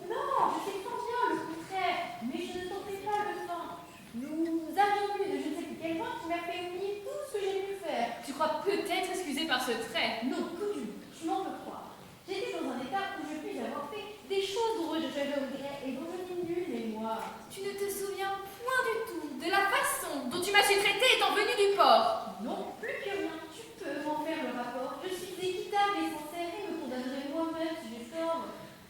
Non, je sais fort bien le contraire, mais je ne tentais pas le fin. Nous avions vu de je ne sais plus quel point qui m'a fait oublier tout ce que j'ai pu faire. Tu crois peut-être excusé par ce trait. Non, que tu m'en peux croire. J'étais dans un état où je puis avoir fait des choses dont je le regret et dont je n'ai nul mémoire. Tu ne te souviens point du tout de la façon dont tu m'as su traiter étant venu du port. Non, plus que rien, tu peux m'en faire le rapport. Je suis équitable et sincère et me condamnerai moi-même si j'ai tort.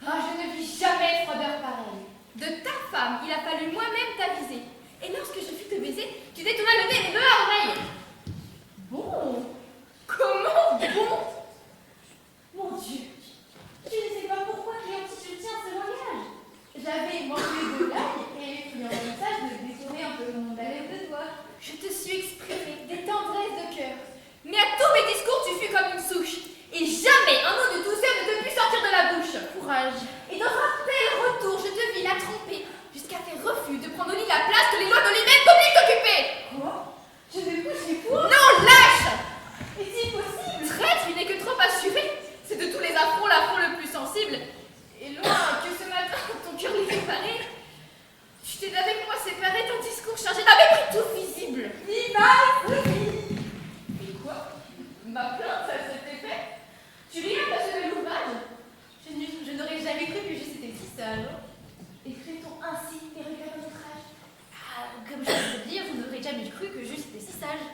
Ah, je ne vis jamais froideur pareille. De ta femme, il a fallu moi-même t'aviser. Et lorsque je fus te baiser, tu détournas le nez et me à l'oreille. Bon, Comment bon? mon Dieu, je ne sais pas pourquoi Cléantine je tiens ce langage. J'avais mangé de l'ail et pris un message de détourner un peu mon haleine de toi. Je te suis exprimé des tendresses de cœur. Mais à tous mes discours, tu fus comme une souche. Et jamais un mot de douceur ne te courage. Et dans un tel retour, je te vis la tromper, jusqu'à faire refus de prendre au lit la place que les lois d'Olymède t'obligent d'occuper. Quoi? Je ne coucherai point. Non, lâche! Est-il possible? Traître, il n'est que trop assuré. C'est de tous les affronts l'affront le plus sensible. Et loin que ce matin, ton cœur l'ait réparé, tu t'es avec moi séparé, ton discours chargé d'un mépris tout visible. Et quoi? Ma plainte, ça s'était fait? Tu riais de ce bel ouvrage? Je n'aurais jamais cru que j'eusse été si sage. Écrit-on ainsi et regarde notre âge? Ah, comme je viens de te dire, vous n'aurez jamais cru que j'eusse été si sage.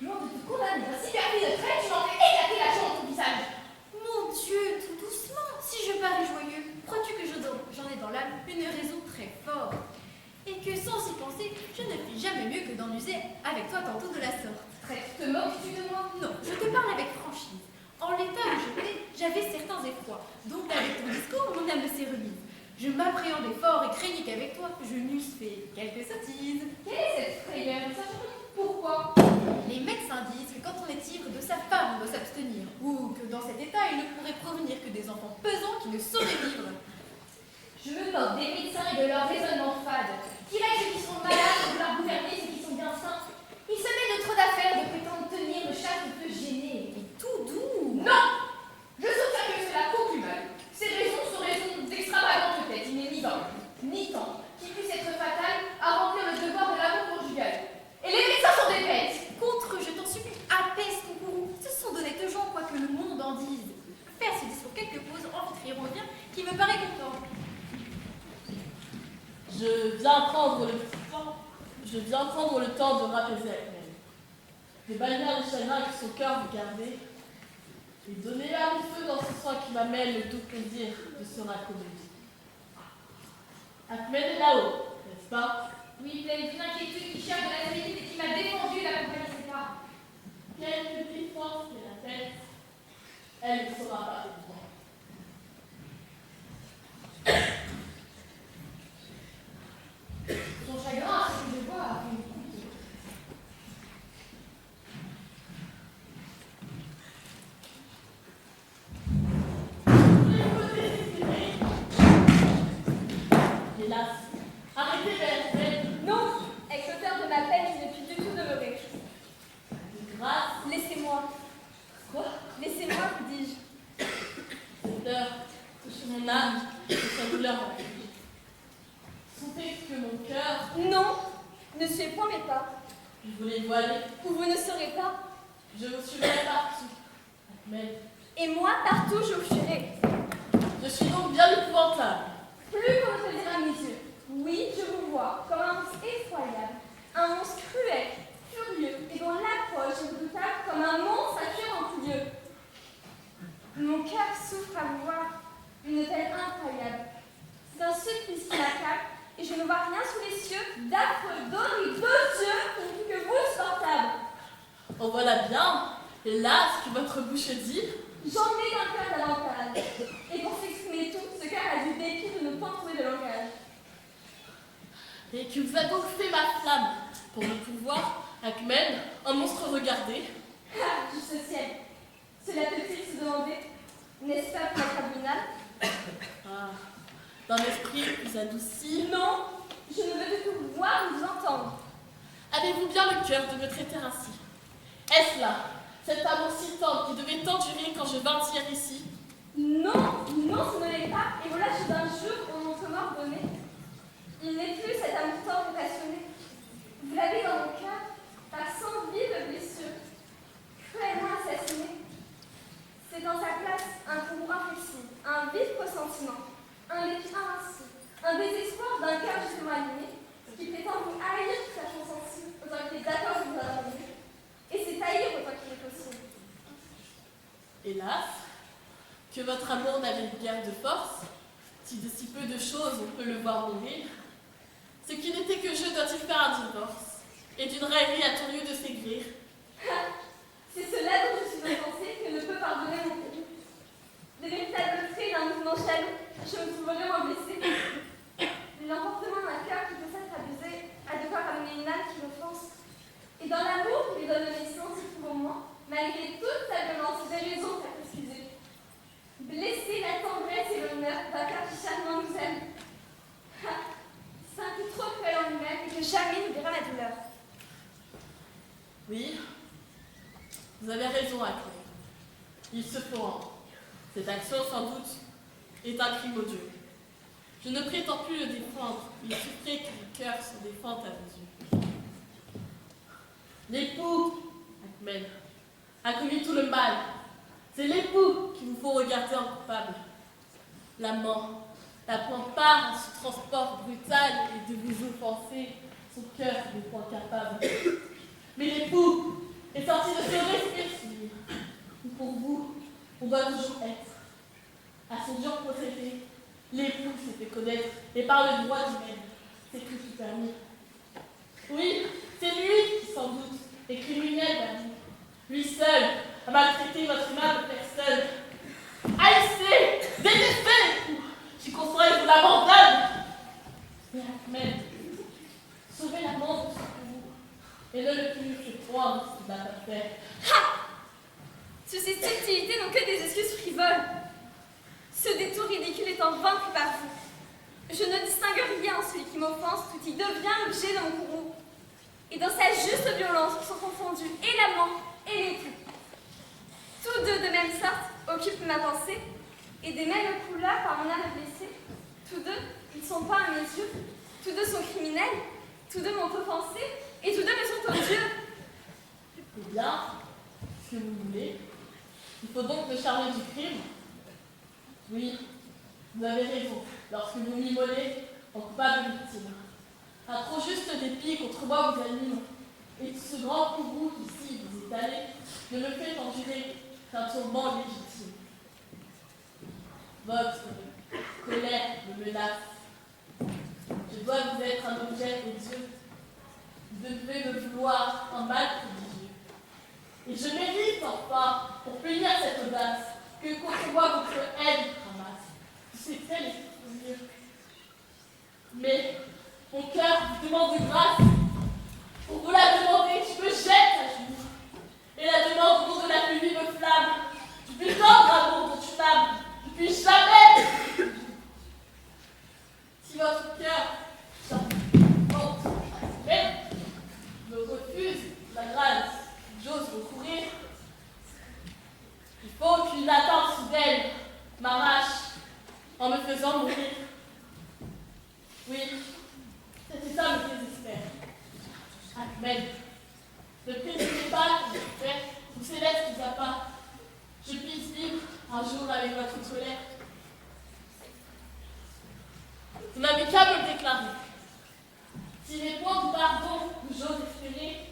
Loin de te condamner Si perfide trait, tu m'en fais éclater la joie dans ton visage. Mon Dieu, tout doucement, si je parais joyeux, crois-tu que j'en ai dans l'âme une raison très forte? Et que sans y penser, je ne fis jamais mieux que d'en user avec toi tantôt de la sorte. Traite, te moques-tu de moi? Non, je te parle avec franchise. En l'état où j'étais, j'avais certains effrois, dont avec ton discours, mon âme s'est remise. Je m'appréhendais fort et craignis qu'avec toi, je n'eusse fait quelques sottises. Quelle est cette frayeur? Pourquoi? Les médecins disent que quand on est ivre de sa femme, on doit s'abstenir, ou que dans cet état, il ne pourrait provenir que des enfants pesants qui ne sauraient vivre. Je me moque des médecins et de leur raisonnement fade. Dirais ceux qui sont malades et vouloir gouverner ceux qui sont bien sains. Il se met de trop d'affaires de prétendre tenir le chat qui peut gêner. Et tout doux. Non! Je soutiens que cela conclut mal. Ces raisons sont raisons d'extravagante tête, inémisantes, ni temps, qui puissent être fatales à remplir le devoir de l'amour conjugal. Et les médecins sont des bêtes! Contre, je t'en supplie, apaise ton courroux. Ce sont d'honnêtes gens, quoi que le monde en dise. Faire ce discours quelques pauses amphithéon bien, qui me paraît content. Je viens prendre le temps de m'apaiser avec elle, de bannir les chagrins que son cœur veut garder, et donner à mon feu dans ce soin qui m'amène le doux plaisir de son incommodité. Ahmed est là-haut, n'est-ce pas? Oui, pleine d'une inquiétude qui cherche de la solitude et qui m'a défendu d'accompagner ses pas. Quelque puissance qu'elle a tête, elle ne saura pas évident. Son chagrin, à ce que je vois, a fait une coupe. Hélas, arrêtez Belle. Non! Avec l'auteur de ma peine, je ne puis du tout demeurer. Grâce, Laissez-moi. quoi? Laissez-moi, vous dis-je. Cette heure touche mon âme et sa douleur m'afflige. Sentez que mon cœur, Non! Ne suivez point mes pas. je voulais voiler, Ou vous ne saurez pas. je vous suivrai partout. Mais Et moi, partout, je vous fuirai. je suis donc bien épouvantable. Plus qu'on ne peut dire à mes yeux. Oui, je vous vois, comme un monstre effroyable. Un monstre cruel, furieux, et dont l'approche est redoutable comme un monstre à tuer en tout lieu. Mon cœur souffre à vous voir, une peine incroyable. C'est un supplice qui m'accable, et je ne vois rien sous les cieux d'affreux, d'horribles, d'odieux, qui ne font que vous supportable. Oh voilà bien, là ce que votre bouche dit. J'en ai d'un cœur davantage, et pour s'exprimer tout, ce cœur a du dépit de ne pas trouver de langage. Et que vous a donc fait ma flamme pour ne pouvoir, Ahmed, un monstre regarder. Ah, juste ciel, cela peut-il se demander, n'est-ce pas pour être abominable? Ah, d'un esprit plus adouci. Non, je ne veux du tout vous voir ou vous entendre. Avez-vous bien le cœur de me traiter ainsi? Est-ce là, cet amour si tendre qui devait tant durer quand je vins hier ici? Non, non, ce ne l'est pas, et voilà, je d'un jour au nom commun donné. Il n'est plus cet amour tendre et passionné. Vous l'avez dans mon cœur, par 100 vives blessures, cruellement assassiné. C'est dans sa place un courroux inflexible, un vif pressentiment, un dépit invincible, un désespoir d'un cœur justement aligné, qui prétend vous haïr tout sachant sensible, autant qu'il est d'accord de vous abandonner. Et c'est haïr autant qu'il est possible. Hélas, que votre amour n'avait guère de force, si de si peu de choses on peut le voir mourir. Ce qui n'était que je doit-il faire un divorce, et d'une rêverie à ton lieu de s'aigrir. C'est cela dont je suis offensée que ne peut pardonner mon pays. Les véritables traits d'un mouvement jaloux, je me trouve vraiment blessée. L'emportement d'un cœur qui peut s'être abusé a de quoi ramener une âme qui l'offense. Et dans l'amour qui lui donne naissance, il trouve au moins, malgré toute sa violence, des raisons pour l'excuser. Blesser la tendresse et raison, Akmen. Il se faut rendre. Cette action, sans doute, est un crime odieux. Je ne prétends plus le défendre. Il suffit que le cœur se défende à vos yeux. L'époux, Akmen, a commis tout le mal. C'est l'époux qu'il vous faut regarder en coupable. L'amant la prend part à ce transport brutal et de vous offenser, son cœur vous rend capable. Mais l'époux est sorti de ce respire. Pour vous, on doit toujours être. À son dur procédé, l'époux s'est fait connaître et par le droit du même, c'est tout permis. Oui, c'est lui qui sans doute est criminel d'amour. Lui seul a maltraité votre aimable personne. Haïssez, détestez l'époux, j'y conçois vous l'abandonne. Mais Akmen, sauvez l'amant de ce vous et ne le plus que croire ce qu'il n'a pas fait. Ha! Toutes ces subtilités n'ont que des excuses frivoles. Ce détour ridicule étant vaincu par vous, je ne distingue rien en celui qui m'offense, tout y devient l'objet de mon courroux. Et dans sa juste violence sont confondus et l'amant et l'époux. Tous deux de même sorte occupent ma pensée, et des mêmes coups-là par mon âme blessée. Tous deux, ils ne sont pas à mes yeux, tous deux sont criminels, tous deux m'ont offensé, et tous deux me sont odieux. Eh bien, si vous voulez, il faut donc me charger du crime. Oui, vous avez raison, lorsque vous m'immolez en coupable victime. Un trop juste dépit contre moi vous anime, et ce grand courroux ici vous est allé ne me fait endurer qu'un tourment légitime. Votre colère me menace. Je dois vous être un objet odieux. Vous devez me vouloir un mal prodigieux. Et je mérite enfin, pour punir cette audace, que contre moi votre haine ramasse. C'est elle est mieux. Mais mon cœur vous demande de grâce. Pour vous la demander, je me jette à genoux. Et la demande au nom de la plus vive flamme, du plus tendre amour dont tu m'aimes, depuis jamais. Si votre cœur, me refuse la grâce, j'ose recourir. Il faut qu'une attente soudaine m'arrache en me faisant mourir. Oui, cet état me désespère. Akmen, ne précisez pas que je fais ou céleste appâts. Je puisse vivre un jour avec votre colère. Vous n'avez qu'à me le déclarer. Si les points de pardon que j'ose espérer,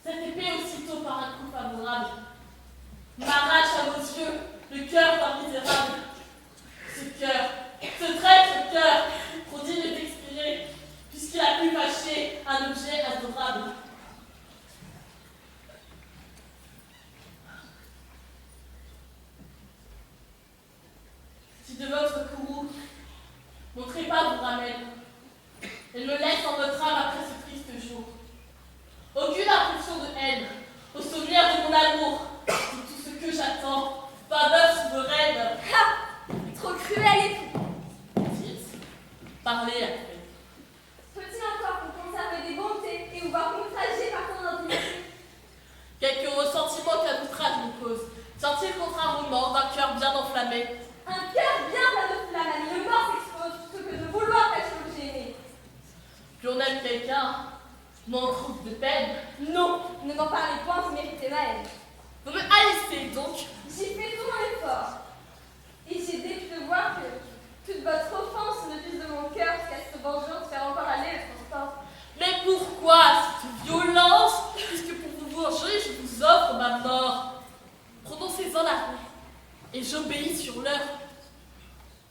cette épée aussitôt par un coup favorable m'arrache à vos yeux le cœur d'un misérable. Ce cœur, ce traître cœur, trop digne d'expirer, puisqu'il a pu fâcher un objet adorable. Si de votre courroux, mon trépas vous ramène, elle me laisse en votre âme après ce triste jour. Aucune impulsion de haine, au souvenir de mon amour, de tout ce que j'attends, faveur souveraine. Ha! Trop cruel époux. Dites, parlez après. Faut-il encore vous conserver des bontés et vous voir outragé par ton indignité? Quelques ressentiments qu'un outrage me cause, sortir contre un roman d'un cœur bien enflammé. Un cœur bien plein de flammes, ami, le mort s'expose plutôt que de vouloir cacher l'objet aimé. Puis on aime quelqu'un, m'en trouve de peine. Non, ne m'en parlez point, vous méritez ma haine. Vous me haïssez donc. J'ai fait tout mon effort. Et j'ai déplu de voir que toute votre offense ne puisse de mon cœur jusqu'à cette vengeance faire encore aller le transport. Mais pourquoi cette violence, puisque pour vous venger, je vous offre ma mort. Prononcez-en l'arrêt, et j'obéis sur l'heure.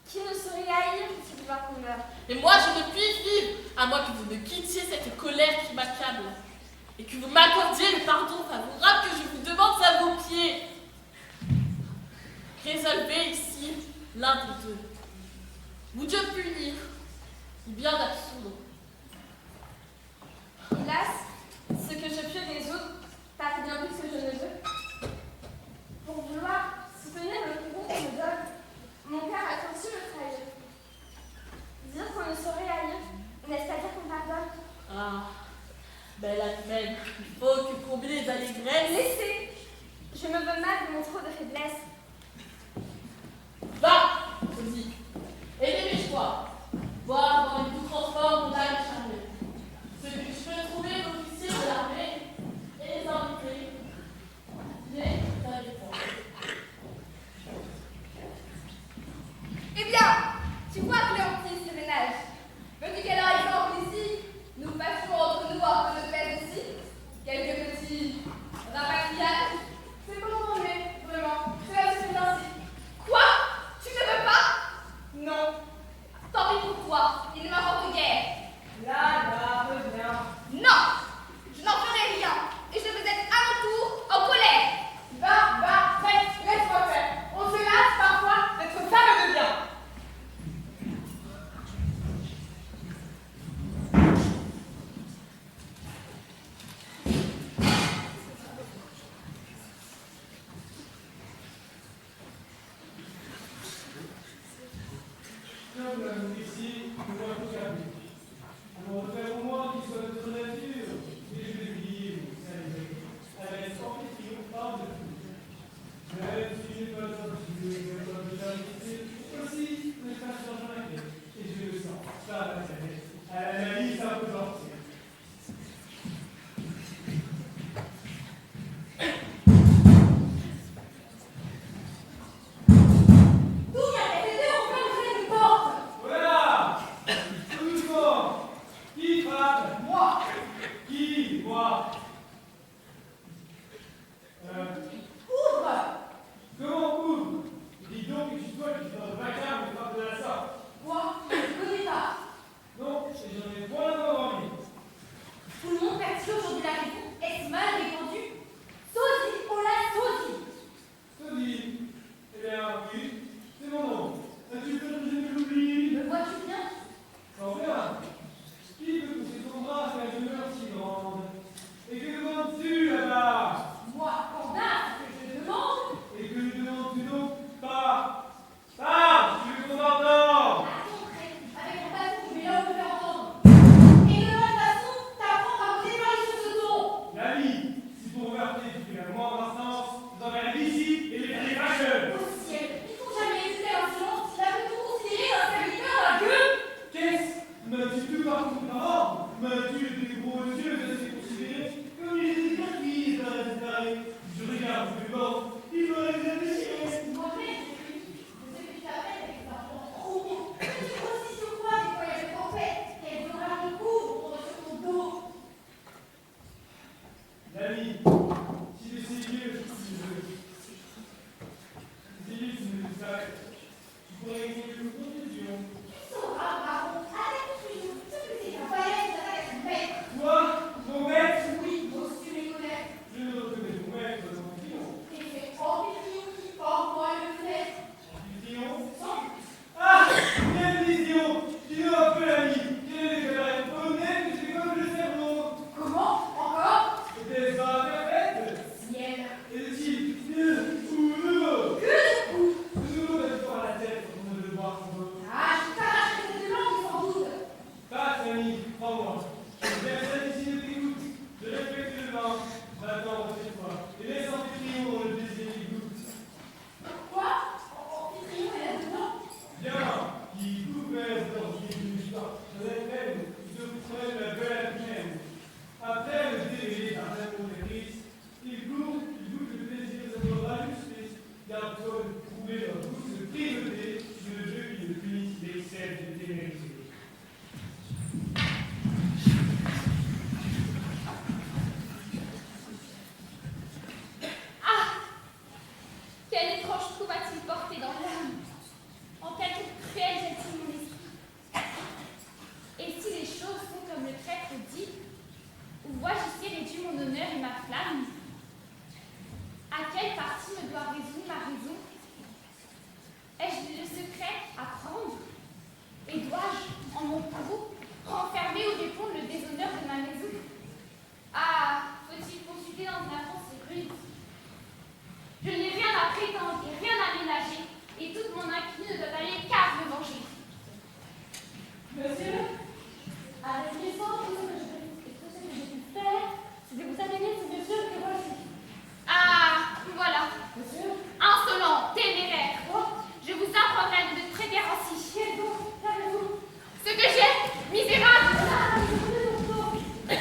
Qui ne saurait haïr si tu voir qu'on meurt? Et moi, je ne puis vivre, à moins que vous ne quittiez cette colère qui m'accable, et que vous m'accordiez le pardon favorable que je vous demande à vos pieds. Résolvez ici l'un des deux. Vous Dieu punir, ou bien d'absoudre. Hélas, ce que je puis résoudre paraît bien plus que je ne veux. Pour vouloir soutenir le courroux qu'on me donne, mon cœur a conçu le trahir. Dire qu'on ne saurait haïr, n'est-ce pas dire qu'on pardonne? Ah, belle Akmen, il faut que combler les allégresses. Laissez, Tu vois, Cléantine, ce ménage. Veux-tu qu'elle a exemple ici? Nous fassions entre nous un peu de paix aussi. Quelques petits rapatriages. C'est pour ton mieux, vraiment. Cela se fait ainsi. Quoi? Tu ne veux pas? Non. Tant pis pour toi, il ne m'importe guère. Là, reviens. Non! Je n'en ferai rien. Et je vais être à mon tour en colère. Va, reste, laisse-moi faire. On se lasse parfois d'être femme de bien. Comme ici, nous voyons tout perdu. Alors, frère au moins qui soit de notre nature, et je vais vivre, saluer, avec force et triomphante de tout. Même si je n'ai pas sorti, comme de charité, aussi, ne pas changer la tête, et je le sens, par la tête, à l'analyse un peu sortir. D'où vient cette idée? On peut ouvrir une porte. Voilà! Doucement! Qui frappe? Moi. Qui? Moi? Ouvre. Comment ouvre? Dis donc que tu sois qui dans le vacarme et frappe de la sorte. Moi, je ne connais pas. Non, et j'en ai point envie. Tout le monde perçoit aujourd'hui la raison. Est-ce mal répandu? Sosie, on l'a sosie. Sophie, eh bien, oui, c'est mon nom. As-tu peur que je ne l'oublie? Me vois-tu bien? Sans rien. Qui peut pousser ton bras à une demeure si grande? Et que demandes-tu là-bas? Moi, Candard, ce que je demande. Et que ne demandes-tu donc pas? Parle, tu veux qu'on entende? À ton trait, avec un bâton, je vais là où te faire entendre. Et de la même façon, t'apprends à me dévoiler sur ce ton. L'ami, si pour heurter tu fais la moindre instance, vous enverrez d'ici et les faire fâcheux. Au ciel, il faut jamais hésiter à l'insolence. Il a pu tout considérer un serviteur à la gueule. Qu'est-ce? M'as-tu tout par ton parent? M'as-tu des gros yeux de se considérer comme il était gratuit dans la séparée? Je regarde plus bas, il me regarde les chiens. Moi-même, je sais que tu t'appelles avec un enfant trop beau. Mais tu vois aussi sur quoi des voyages de tempête. Quel orage de couvre pour sur ton dos. L'ami, s'il est si vieux, si je veux. Si vite, tu me disparaît. Tu pourrais gagner une confusion. Tu sauras, baron, avec toujours, ce que c'est qu'un palais qui s'attaque à son maître. Toi, mon maître, Oui, bon, si tu les connais. je ne reconnais ton maître dans mon triomphe. Et c'est Amphityon qui porte moi le fait. Du triomphe? Sans Ah! Quelle vision! Dis-nous un peu l'ami! Quel est le cabaret honnête que c'est comme le cerveau? comment? Encore? Était-ce pas parfaite? Ciel. Est-il mieux ou nouveau? Que de coups. Nouveau d'être à la tête pour ne le voir qu'on veut. Ah, je t'arracherai cette langue sans doute. Passe, ami, crois-moi. Personne ici ne t'écoute. Je respecte le vin. J'attends cette fois. Et laisse en triomphe dans le désir qui goûte. Quoi? Amphityon est là-dedans? Bien, qui couvert dans une histoire de la peine, se prennent la belle humaine. Après le délégué par l'amour de Christ, il goûte le plaisir de notre justice. Garde-toi de trouver leur bouche de primauté, je le veux qu'il ne punisse l'excès de témérité. Ah! Quel étrange coup va-t-il porter dans l'âme? En quelque cruel jette-t-il mon esprit? Et si les choses sont comme le prêtre dit, ou vois-je ici réduit mon honneur et ma flamme? À quelle partie me doit résoudre ma raison? Ai-je le secret à prendre? Et dois-je, en mon bourreau, renfermer ou répondre le déshonneur de ma maison? Ah, faut-il consulter dans une avance rude? Je n'ai rien à prétendre et rien à ménager, et toute mon inquiétude ne doit aller qu'à me venger. Monsieur, avec les sens, tout ce que j'ai pu faire, c'est de vous amener ce monsieur que voici. Ah, voilà. Monsieur, Insolent, téméraire. quoi? Je vous apprendrai de me traiter ainsi. Qu'est-ce donc? Qu'avez-vous? Ce que j'ai, misérable. Ah, je vous le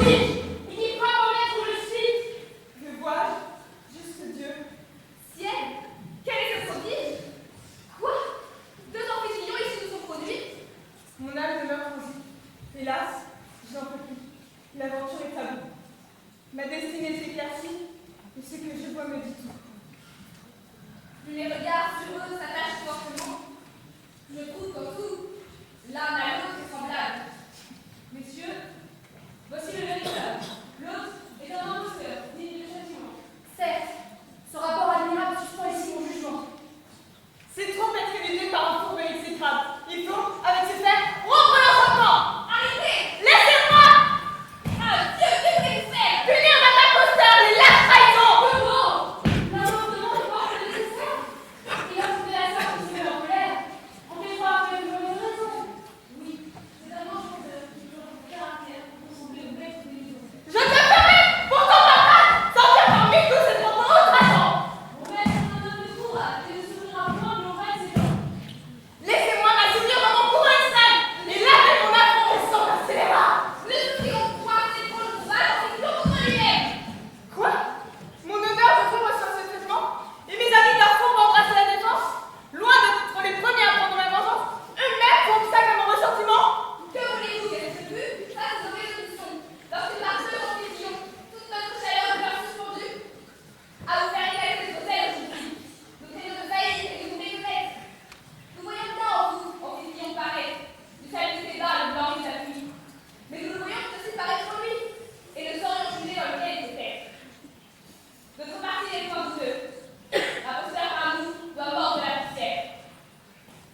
prodige et qui croit connaître où je suis. Le vois-je, juste Dieu. Ciel, quel est ce prodige? Quoi? 2 amphitryons ici nous sont produits? Mon âme demeure posée. Hélas, je n'en peux plus. L'aventure est à bout. Ma destinée s'éclaircit, et ce que je vois me dit tout. Les regards sur eux s'attachent fortement. Je trouve qu'en tout, l'un à l'autre est semblable. Messieurs, voici le véritable. L'autre est un imposteur, digne de châtiment. Certes, ce rapport admirable suspend ici mon jugement. C'est trop être élevé par un fourbe exécrable. Il faut, avec ses fers, rompre l'enchantement. Arrêtez! Laissez-moi Ah Dieu, que voulez-vous faire? punir notre imposteur, les lâches trahisons. Que bon! L'amour demande voir le nécessaire. Et lorsque la sœur se met en colère, on fait croire que nous avons raison. Oui, c'est un enchanteur qui doit avoir caractère pour ressembler au maître des maisons. Je te ferai, pour ton papa, sortir parmi tous ces propos outrageants. Mon maître est un homme de courage et ne s'ouvrira point de l'oreille ses dents. Laissez-moi m'assouvir dans mon courant extrême et laver mon affront au sang d'un scélérat. Ne souffrirons point des trop de combat dans ces clos contre lui-même. Quoi? Mon honneur de vous reçoit ce traitement et mes amis d'Arfour m'embrassent la défense. Loin d'être les premiers à prendre ma vengeance, eux-mêmes font obstacle à mon ressentiment. Que voulez-vous qu'elle se pue face aux résolutions? Lorsque par deux amphitryons, toute notre chaleur demeure suspendue. À vous faire égaler les hôtels aujourd'hui. Nous craignons de faillir et de vous méconnaître. Nous voyons bien en vous, amphitryons pareils, du salut de bas le blanc et la pluie. Mais nous le voyons aussi paraître en lui, et le sang juger dans lequel il se perd. Notre parti est point douteux. L'imposteur par nous doit mordre de la poussière.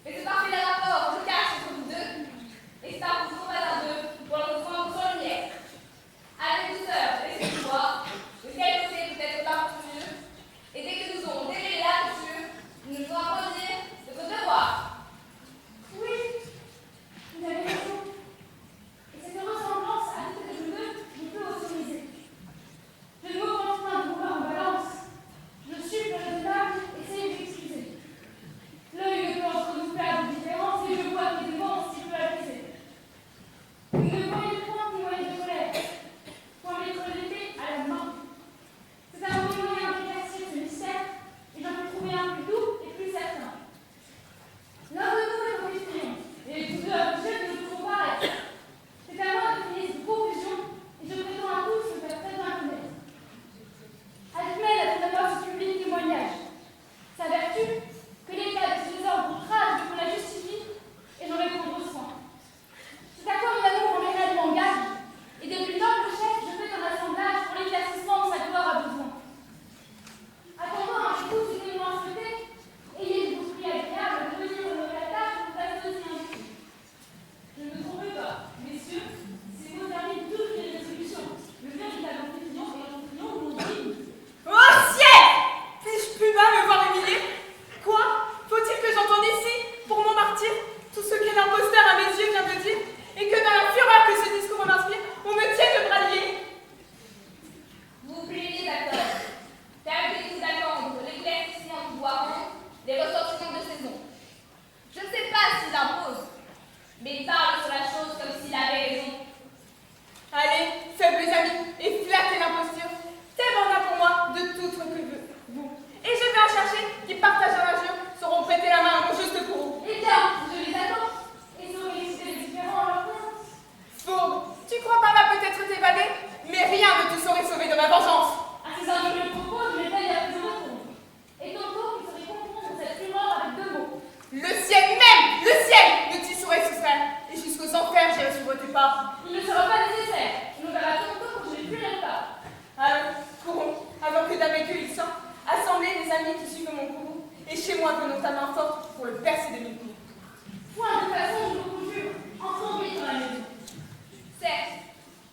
Mais ce parfait rapport je cache entre vous deux, et c'est un coup pas à deux pour le prendre sans lumière. Avec douceur, laissez-nous voir, de quel côté peut être l'aventure, et dès que nous aurons démêlé l'aventure, nous ne pourrons pas dire notre devoir. Oui, vous avez raison. Et cette ressemblance à toutes les deux ne peut autoriser. Je ne me pense pas de vouloir en balance. Je suis le jeune homme, essayez de m'excuser. L'œil ne peut entre nous faire de différence et je vois que des vents s'y peut apaiser. Vous ne voyez point témoigner de colère, point mettre l'épée à la main. C'est un mauvais moyen d'éclaircir ce mystère et j'en peux trouver un plus doux et plus certain. L'un de nous est amphitryon, et tous deux obligés de nous comparaître. C'est à moi de finir cette confusion, et je prétends à tous me faire très bien connaître. Alcmène a tout d'abord ce public témoignage. Sa vertu, que l'état de ses ordres outrage qu'on la justifie, et j'en vais prendre soin. C'est à quoi mon amour en réellement engage, et depuis l'homme chef, je fais un assemblage pour l'éclaircissement de sa gloire à besoin. Attendant un coup du témoin souhaité, ayez du prix agréable de venir honorer la tâche pour passer aussi un coup. Je ne me trompe pas, messieurs, c'est vos amis toutes les résolutions. Le véritable amphitryon et l'amphitryon l'ont dit. Oh ciel! Puis-je plus bas me voir humilié? Quoi? Faut-il que j'entende ici, pour mon martyr, tout ce que l'imposteur à mes yeux vient de dire, et que dans la fureur que ce discours m'inspire, on me tienne le bras lié? Vous plaignez d'accord. Terminez-vous d'attendre l'éclaircissement du boiron, les ressortiments de saison. Je ne sais pas s'il impose, mais il parle sur la chose comme s'il avait raison. Allez, faibles amis, et flattez l'imposture. Tellement là pour moi de tout ce que vous. Et je vais en chercher qui, partageant l'injure, sauront prêter la main à mon juste courroux. Eh bien, je les attends, et saurai lisser les différents à leur place. Fourbe, tu crois par là peut-être t'évader, mais rien ne te saurait sauver de ma vengeance. À ces ingénieux propos, je m'étaye à plus répondre. Et tantôt, il serait confondre cette fureur avec 2 mots. Le ciel même, le ciel ne t'y saurait soustraire. Et jusqu'aux enfers, j'irai suivre tes pas. Il ne sera pas nécessaire. On verra tantôt quand je n'ai plus les pas. Allons, courons, avant que d'avec eux ils sortent, assemblez les amis qui suivent mon courroux, et chez moi venons ta main forte pour le percer des 1000 coups. Point de façon, je vous jure, entrons vite dans la maison. Certes,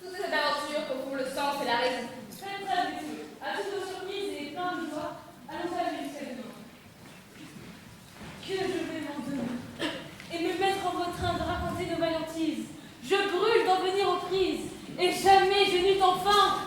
toute cette aventure concourt le sens et la raison. Faites très messieurs, à toutes vos surprises et plein de joie, allons aller jusqu'à demain. Que je vais m'en donner et me mettre en votre train de raconter nos vaillantises. Je brûle d'en venir aux prises, et jamais je n'eus enfin.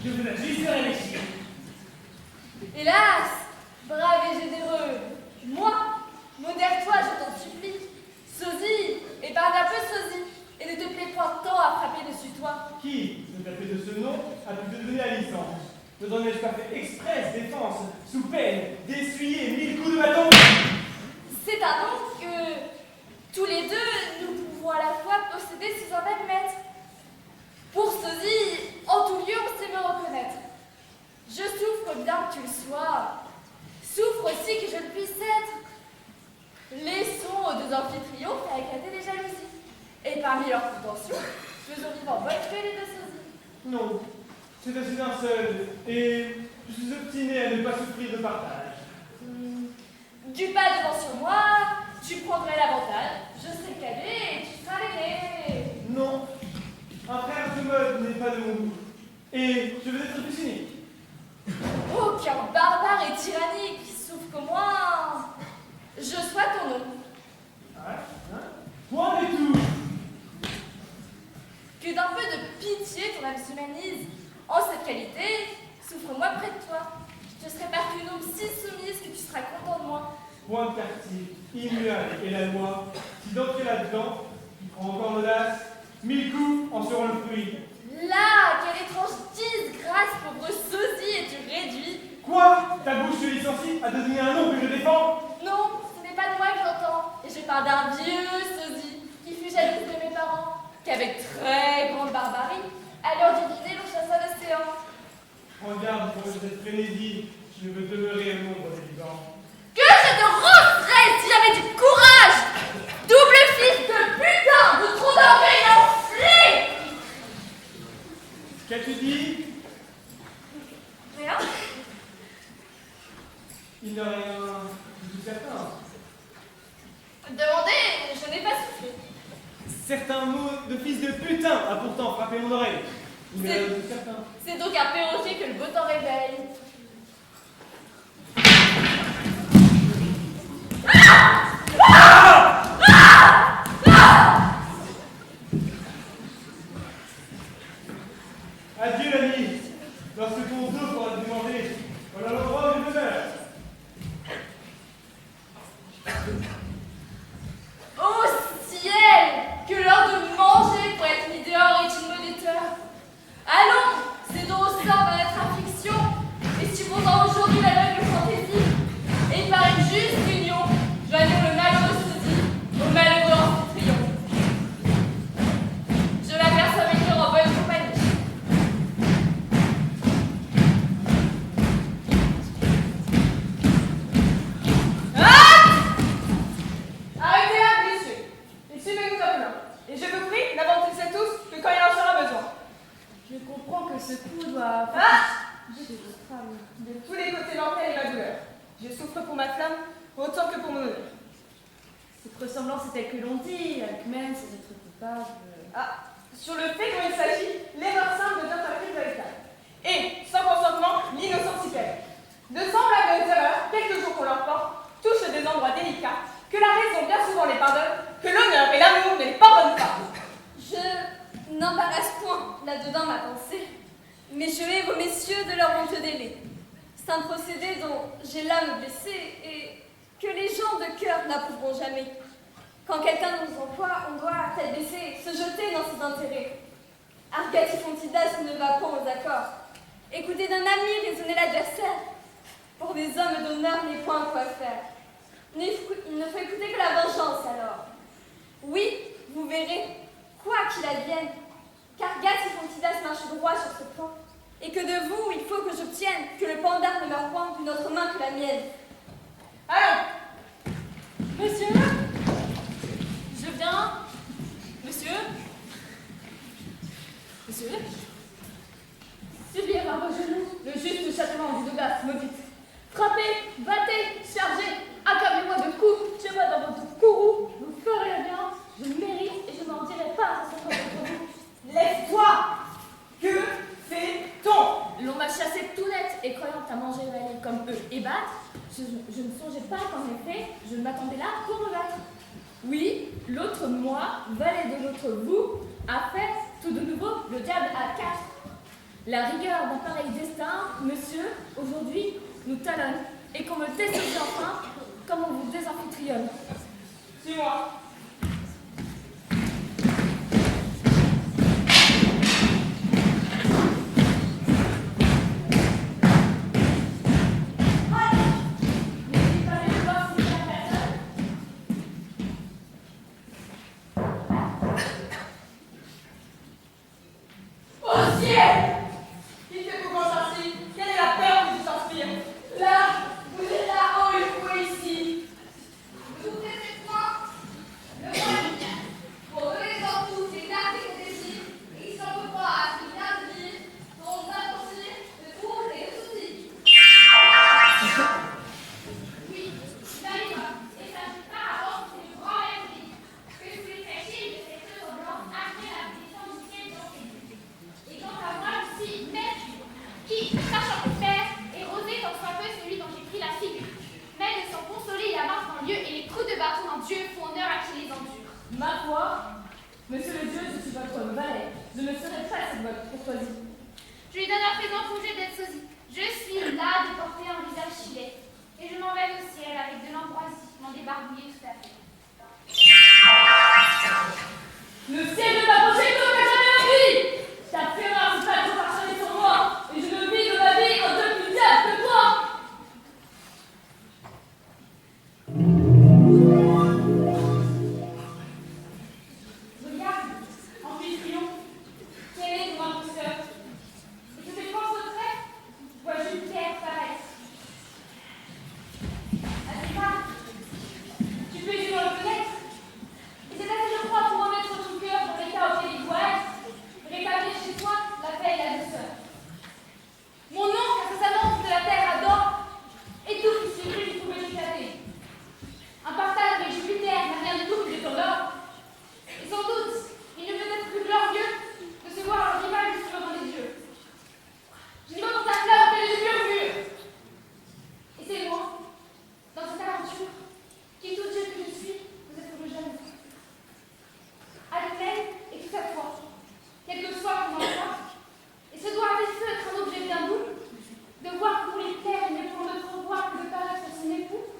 Je vous accuse de réfléchir. Hélas, brave et généreux, moi, modère-toi, je t'en supplie. Sosie, épargne un peu Sosie, et ne te plaît point tant à frapper dessus toi. Qui, de taper de ce nom, a pu te donner la licence? Ne donnerais-je pas fait express défense, sous peine d'essuyer 1000 coups de bâton? C'est un nom que tous les deux, nous pouvons à la fois posséder sous un même maître. Pour Sosie, en tout lieu, on sait me reconnaître. Je souffre bien que tu le sois. Souffre aussi que je le puisse être. Laissons aux deux amphitrions faire éclater les jalousies. Et parmi leurs contentions, faisons vivre en bonne paix les deux Sosies. Non, c'est assez d'un seul, et je suis obstiné à ne pas souffrir de partage. Du pas devant sur moi, tu prendrais l'avantage. Je serai le cadet et tu seras l'aîné. Non, un frère de mode n'est pas de mon goût, et je veux être plus unique. Aucun barbare et tyrannique, sauf qu'au moins, je sois ton nom. Point et tout. Que d'un peu de pitié ton âme s'humanise. En cette qualité, souffre-moi près de toi. Je te serai partout une ombre si soumise que tu seras content de moi. Point de quartier, immuable est la loi. Si d'entrer là-dedans, tu prends encore l'audace, 1000 coups en seront le fruit. Là, quelle étrange disgrâce, pauvre sosie, et tu réduis. Quoi? Ta bouche te licencie à devenir un nom que je défends? Non, ce n'est pas de moi que j'entends. Et je parle d'un vieux sosie qui fut jaloux de mes parents, qu'avec très grande barbarie, à l'heure du dîner, l'on chassa l'océan. Prends garde pour cette frénésie qui ne veut demeurer un nombre des vivants. Que je te rentrerais si j'avais du courage! Double fils de putain de trou d'orgueil enflé! Qu'as-tu dit? Rien? Il n'y a rien de tout certain. Demandez, je n'ai pas soufflé. Certains mots de fils de putain a pourtant frappé mon oreille. Il n'y a rien de tout certain. C'est donc un perroquet que le beau temps réveille. Adieu l'ami. Lorsque ton dos pourra te demander, voilà l'endroit où je demeure. Ô ciel! Que l'heure de manger pour être mis dehors est une moniteur. Allons, c'est donc au sort de notre affliction, et supposant aujourd'hui l'aveugle fantaisie, et par une juste union, joignons le malheureux sosie au malheureux amphitryon. Je l'aperçois venir en bonne compagnie. Arrêtez là, messieurs. Et suivez-nous à plein. Et je vous prie, n'avancez tous que quand il en sera besoin. Je comprends que ce coup doit... Chez votre âme, de tous les côtés l'enfer et la douleur. Je souffre pour ma flamme autant que pour mon honneur. Cette ressemblance est telle que l'on dit, Alcmène, c'est être coupable... Sur le fait dont il s'agit, l'erreur simple devient un crime véritable. Et, sans consentement, l'innocence s'y perd. De semblables erreurs, quelques jours qu'on leur porte, touchent des endroits délicats, que la raison bien souvent les pardonne, que l'honneur et l'amour ne les pardonnent pas. Je n'embarrasse point là-dedans ma pensée, mais je hais vos messieurs de leur honteux délai. C'est un procédé dont j'ai l'âme blessée et que les gens de cœur n'approuveront jamais. Quand quelqu'un nous emploie, on doit, tête baissée, se jeter dans ses intérêts. Argatifontidas ne va point aux accords. Écoutez d'un ami raisonner l'adversaire. Pour des hommes d'honneur n'est point quoi faire. Il ne faut écouter que la vengeance alors. Oui, vous verrez, quoi qu'il advienne, qu'Argatifontidas marche droit sur ce point, et que de vous, il faut que j'obtienne que le pandar ne meure point d'une autre main que la mienne. Allons. Monsieur? Je viens? Monsieur? Monsieur? Subir à vos genoux le juste châtiment du Dogas maudite. Frappez, battez, chargez, accablez-moi de coups, tuez-moi dans votre courroux, vous ferez la bien, je mérite et je n'en dirai pas à ce contre vous. Lève-toi! Que fait-on? L'on m'a chassé tout net et croyant à manger valer comme eux et battre, je ne songeais pas qu'en effet, je m'attendais là pour me battre. Oui, l'autre moi, valet de l'autre vous, a fait tout de nouveau le diable à quatre. La rigueur d'un pareil destin, monsieur, aujourd'hui, nous talonne, et qu'on me désole enfin, comme on vous désamphitrionne. Suis-moi. Ma foi, monsieur le Dieu, je suis votre valet. Je ne serai pas cette votre courtoisie. Je lui donne à présent congé d'être sosie. Je suis là de porter un visage filet. Et je m'en vais au ciel avec de l'ambroisie, m'en débarbouiller tout à fait. Le ciel ne m'approchait que jamais la vie. Ta fureur s'est pas trop acharnée sur moi, et je ne vis de ma vie un peu plus diable que toi. Regarde, Amphitryon, quel est ton imposteur? Et que tes forces secrètes voient Jupiter paraître. Asgard, tu peux y le reconnaître. Et c'est assez, je crois, pour remettre ton cœur dans l'état auquel il doit être, rétablir chez toi la paix et la douceur. Mon oncle, incessamment de la terre adore, et tout qui s'y brille pour m'éclater. Un partage avec Jupiter n'a rien du tout que de l'or. Et sans doute, il ne peut être plus glorieux de se voir leur rival sur dans les yeux. Je n'y vois dans ta flamme que les murmures. Et c'est moi, dans cette aventure, qui tout Dieu que je suis, vous êtes le jeune. Alclène et tout à toi, quel que soit mon emploi, et ce doit avec feu être un objet bien doux, de voir que pour les terres il n'est point d'autre roi que de paraître son époux,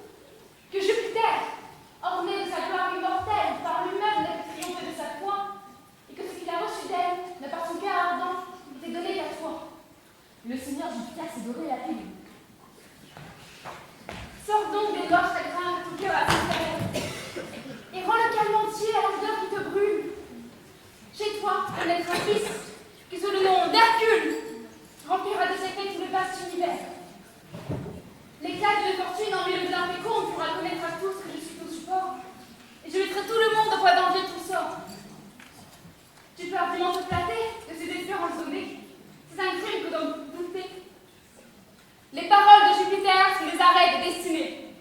que Jupiter, orné de sa gloire immortelle, par lui-même n'a pu triompher de sa foi, et que ce qu'il a reçu d'elle, ne par son cœur ardent, t'est donné qu'à toi. Le Seigneur Jupiter s'est doré la pilule. Sors donc des gorges chagrins de ton cœur à son frère, et rends le calme entier à l'ardeur qui te brûle. Chez toi, on naîtra un fils, qui sous le nom d'Hercule, remplira de secrets tout le vaste univers. L'éclat de fortune en lui le bien fécond pourra connaître à tous que je suis ton support, et je mettrai tout le monde au poids d'envier ton sort. Tu peux argument te flatter de ces espérances données, c'est un crime que d'en douter. Les paroles de Jupiter sont les arrêts des destinées.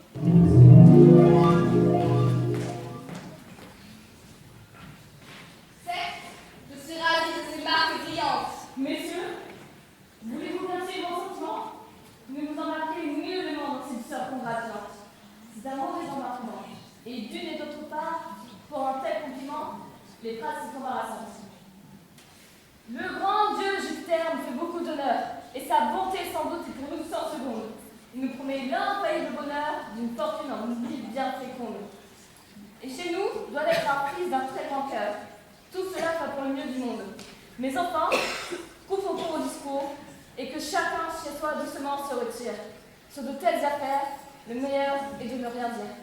Certes, je suis ravie de ces marques brillantes. Messieurs, voulez-vous placer vos sentiments? Ne vous embarquez nullement dans cette sœur congratulante. C'est un mauvais embarquement. Et d'une et d'autre part, pour un tel compliment, les phrases sont embarrassantes. Le grand Dieu Jupiter nous fait beaucoup d'honneur, et sa bonté sans doute est pour nous 100 secondes. Il nous promet l'infaillible bonheur d'une fortune en oubli bien féconde. Et chez nous doit être apprise d'un très grand cœur. Tout cela va pour le mieux du monde. Mais enfin, coupe au cours au discours, et que chacun chez soi doucement se retire. Sur de telles affaires, le meilleur est de ne rien dire.